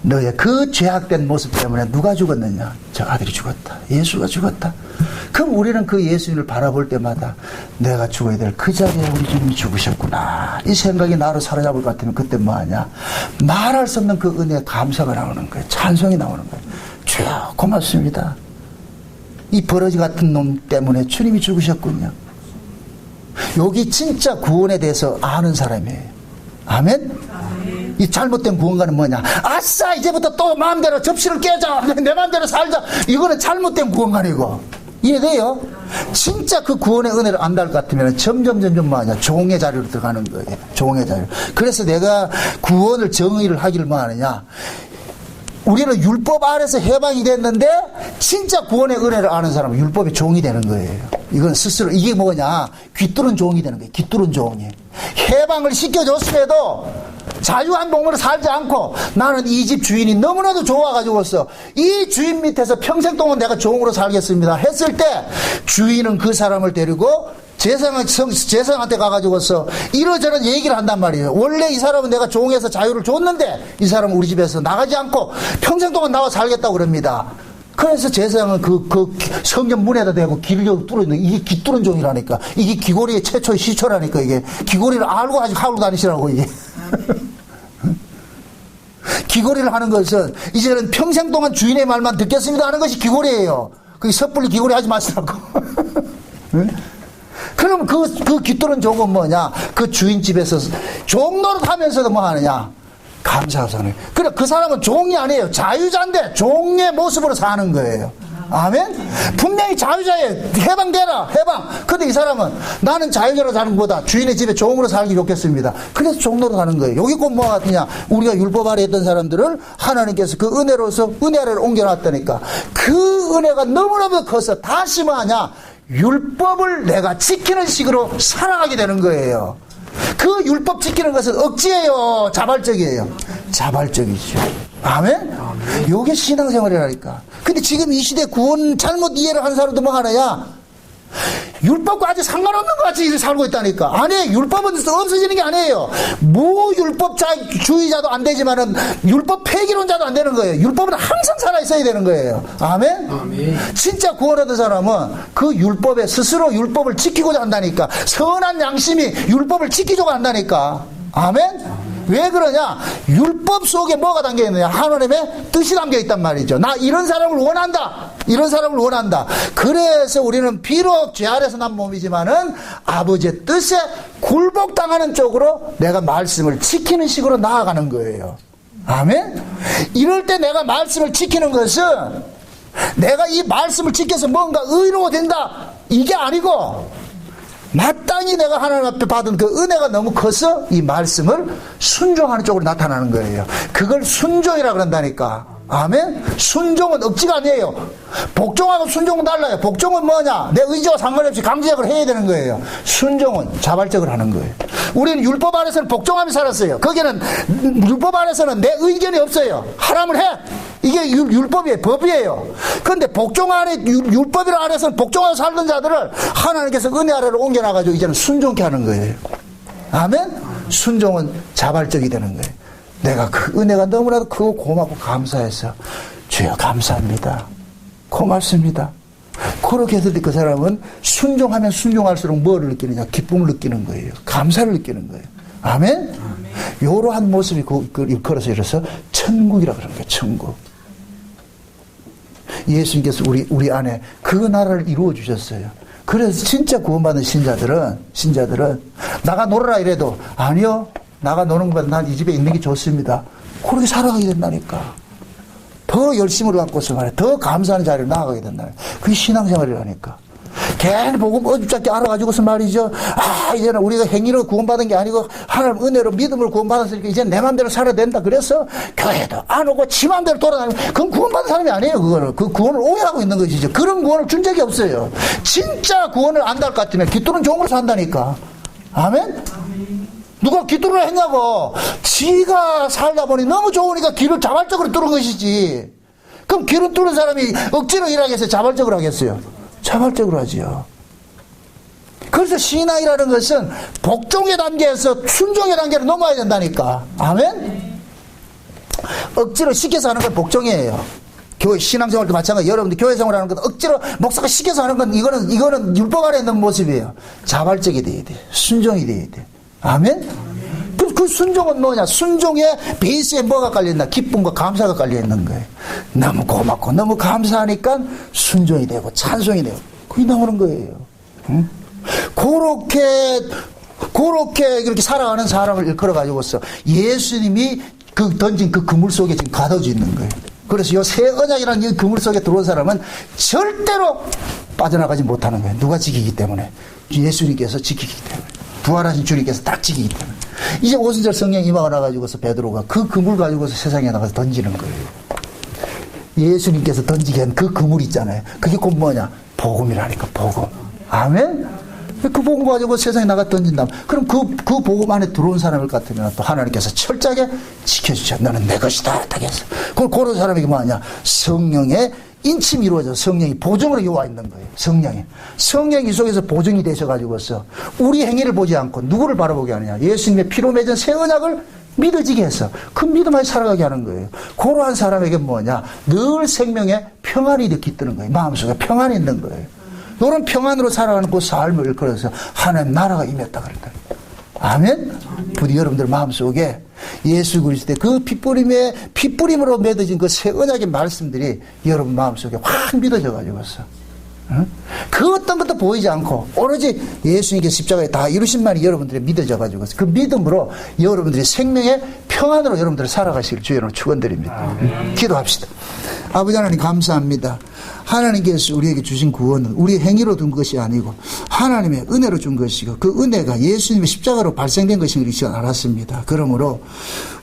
너의 그 죄악된 모습 때문에 누가 죽었느냐? 저 아들이 죽었다. 예수가 죽었다. 그럼 우리는 그 예수님을 바라볼 때마다 내가 죽어야 될 그 자리에 우리 주님이 죽으셨구나, 이 생각이 나로 사로잡을 것 같으면 그때 뭐하냐? 말할 수 없는 그 은혜의 감사가 나오는 거예요. 찬송이 나오는 거예요. 주여 고맙습니다. 이 버러지 같은 놈 때문에 주님이 죽으셨군요. 여기 진짜 구원에 대해서 아는 사람이에요. 아멘? 이 잘못된 구원가는 뭐냐? 아싸, 이제부터 또 마음대로 접시를 깨자, 내 마음대로 살자. 이거는 잘못된 구원가이고. 이해돼요? 진짜 그 구원의 은혜를 안다 할 것 같으면 점점 뭐하냐? 종의 자리로 들어가는 거예요. 종의 자리로. 그래서 내가 구원을, 정의를 하기를 뭐 하느냐? 우리는 율법 아래서 해방이 됐는데 진짜 구원의 은혜를 아는 사람은 율법의 종이 되는 거예요. 이건 스스로, 이게 뭐냐, 귀뚫은 종이 되는 거예요. 귀뚫은 종이. 해방을 시켜줬음에도 자유한 동물을 살지 않고 나는 이 집 주인이 너무나도 좋아가지고서 이 주인 밑에서 평생 동안 내가 종으로 살겠습니다 했을 때 주인은 그 사람을 데리고 재상한테 가가지고서 이러저런 얘기를 한단 말이에요. 원래 이 사람은 내가 종에서 자유를 줬는데 이 사람은 우리 집에서 나가지 않고 평생 동안 나와 살겠다고 그럽니다. 그래서 재상은 그 성전 문에다 대고 길을 뚫어있는, 이게 귀뚫은 종이라니까. 이게 귀고리의 최초의 시초라니까. 이게 귀고리를 알고 아직 하고 다니시라고 이게. 귀고리를 하는 것은 이제는 평생 동안 주인의 말만 듣겠습니다 하는 것이 귀고리예요. 그게 섣불리 귀고리 하지 마시라고. 그럼 그 귀뚫은 종은 뭐냐? 그 주인 집에서 종 노릇하면서도 뭐 하느냐? 감사하잖아요. 그래, 그 사람은 종이 아니에요. 자유자인데 종의 모습으로 사는 거예요. 아멘? 분명히 자유자예요. 해방되라, 해방. 근데 이 사람은 나는 자유자로 사는 것보다 주인의 집에 종으로 살기 좋겠습니다. 그래서 종로로 사는 거예요. 여기 꼭 뭐가 같으냐? 우리가 율법 아래 했던 사람들을 하나님께서 그 은혜로서 은혜 아래로 옮겨놨다니까. 그 은혜가 너무너무 커서 다시 뭐 하냐? 율법을 내가 지키는 식으로 살아가게 되는 거예요. 그 율법 지키는 것은 억지예요, 자발적이에요? 자발적이죠. 아멘? 요게 신앙생활이라니까. 근데 지금 이 시대 구원 잘못 이해를 한 사람도 뭐 하나야? 율법과 아주 상관없는 것 같이 살고 있다니까. 아니, 율법은 없어지는 게 아니에요. 무율법주의자도 안 되지만은 율법 폐기론자도 안 되는 거예요. 율법은 항상 살아있어야 되는 거예요. 아멘? 아멘. 진짜 구원받은 사람은 그 율법에 스스로 율법을 지키고자 한다니까. 선한 양심이 율법을 지키려고 한다니까. 아멘? 왜 그러냐? 율법 속에 뭐가 담겨 있느냐? 하나님의 뜻이 담겨 있단 말이죠. 나 이런 사람을 원한다. 이런 사람을 원한다. 그래서 우리는 비록 죄 아래서 난 몸이지만은 아버지의 뜻에 굴복당하는 쪽으로 내가 말씀을 지키는 식으로 나아가는 거예요. 아멘? 이럴 때 내가 말씀을 지키는 것은 내가 이 말씀을 지켜서 뭔가 의로워진다. 이게 아니고 마땅히 내가 하나님 앞에 받은 그 은혜가 너무 커서 이 말씀을 순종하는 쪽으로 나타나는 거예요. 그걸 순종이라 그런다니까. 아멘? 순종은 억지가 아니에요. 복종하고 순종은 달라요. 복종은 뭐냐? 내 의지와 상관없이 강제적으로 해야 되는 거예요. 순종은 자발적으로 하는 거예요. 우리는 율법 안에서는 복종하며 살았어요. 거기는 율법 안에서는 내 의견이 없어요. 하라면 해. 이게 율법이에요. 법이에요. 그런데 복종 안에 율법이라 안에서는 복종하고 살던 자들을 하나님께서 은혜 아래로 옮겨놔가지고 이제는 순종케 하는 거예요. 아멘? 순종은 자발적이 되는 거예요. 내가 그 은혜가 너무나도 크고 고맙고 감사해서 주여 감사합니다. 고맙습니다. 그렇게 했을 때 그 사람은 순종하면 순종할수록 뭐를 느끼느냐? 기쁨을 느끼는 거예요. 감사를 느끼는 거예요. 아멘? 이러한 모습이 일컬어서 이래서 천국이라 그러는 거예요. 천국. 예수님께서 우리 안에 그 나라를 이루어 주셨어요. 그래서 진짜 구원받은 신자들은 나가 놀아라 이래도 아니요. 나가 노는 것보다 난 이 집에 있는 게 좋습니다. 그렇게 살아가게 된다니까. 더 열심을 갖고서 말이야. 더 감사하는 자리로 나아가게 된다니까. 그게 신앙생활이라니까. 괜히 복음 어줍잖게 알아가지고서 말이죠. 이제는 우리가 행위로 구원받은 게 아니고 하나님 은혜로 믿음을 구원받았으니까 이제 내 맘대로 살아야 된다. 그래서 교회도 안 오고 지 맘대로 돌아다니면 그건 구원받은 사람이 아니에요. 그거는. 그 구원을 오해하고 있는 것이죠. 그런 구원을 준 적이 없어요. 진짜 구원을 안달 것 같으면 깃도는 좋은 걸 산다니까. 아멘? 누가 기도를 했냐고. 지가 살다 보니 너무 좋으니까 길을 자발적으로 뚫은 것이지. 그럼 길을 뚫은 사람이 억지로 일하겠어요? 자발적으로 하겠어요? 자발적으로 하지요. 그래서 신앙이라는 것은 복종의 단계에서 순종의 단계로 넘어야 된다니까. 아멘? 억지로 시켜서 하는 건 복종이에요. 교회 신앙생활도 마찬가지. 여러분들 교회 생활하는 건 억지로 목사가 시켜서 하는 건 이거는 율법 아래 있는 모습이에요. 자발적이 돼야 돼. 순종이 돼야 돼. 아멘? 그 순종은 뭐냐? 순종의 베이스에 뭐가 깔려있나? 기쁨과 감사가 깔려있는 거예요. 너무 고맙고 너무 감사하니까 순종이 되고 찬송이 되고 그게 나오는 거예요. 응? 그렇게 이렇게 살아가는 사람을 일컬어가지고서 예수님이 던진 그 그물 속에 지금 가둬져 있는 거예요. 그래서 이 새 언약이라는 이 그물 속에 들어온 사람은 절대로 빠져나가지 못하는 거예요. 누가 지키기 때문에? 예수님께서 지키기 때문에. 부활하신 주님께서 딱 지키기 때문에. 이제 오순절 성령 임하가 나가지고서 베드로가 그 그물 가지고서 세상에 나가서 던지는 거예요. 예수님께서 던지게 한 그 그물 있잖아요. 그게 곧 뭐냐? 복음이라니까, 복음. 아멘? 그 복음 가지고 세상에 나가 던진다면, 그럼 그 복음 안에 들어온 사람일 같으면 또 하나님께서 철저하게 지켜주죠. 너는 내 것이다. 딱 해서. 그런 사람에게 뭐냐? 성령의 인침이 이루어져 성령이 보증으로 요와 있는 거예요. 성령이 속에서 보증이 되셔가지고서 우리 행위를 보지 않고 누구를 바라보게 하느냐? 예수님의 피로 맺은 새 언약을 믿어지게 해서 그 믿음 안에 살아가게 하는 거예요. 그러한 사람에게 뭐냐? 늘 생명에 평안이 이렇게 있다는 거예요. 마음속에 평안이 있는 거예요. 이런 평안으로 살아가는 그 삶을 일컬어서 하나님 나라가 임했다 그랬다. 아멘? 부디 여러분들 마음속에 예수 그리스도의 그 핏뿌림으로 맺어진 그 새 언약의 말씀들이 여러분 마음속에 확 믿어져가지고서 그 어떤 것도 보이지 않고 오로지 예수님께 십자가에 다 이루신만이 여러분들이 믿어져가지고 그 믿음으로 여러분들이 생명의 평안으로 여러분들이 살아가시길 주의 이름으로 축원드립니다. 기도합시다. 아버지 하나님 감사합니다. 하나님께서 우리에게 주신 구원은 우리 행위로 둔 것이 아니고 하나님의 은혜로 준 것이고 그 은혜가 예수님의 십자가로 발생된 것인 것을 알았습니다. 그러므로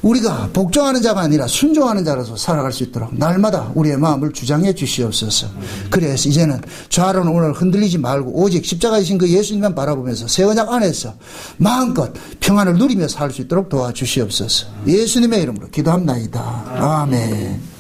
우리가 복종하는 자가 아니라 순종하는 자로서 살아갈 수 있도록 날마다 우리의 마음을 주장해 주시옵소서. 그래서 이제는 좌로는 오늘 흔들리지 말고 오직 십자가이신 그 예수님만 바라보면서 새 언약 안에서 마음껏 평안을 누리며 살 수 있도록 도와주시옵소서. 예수님의 이름으로 기도합나이다. 아멘.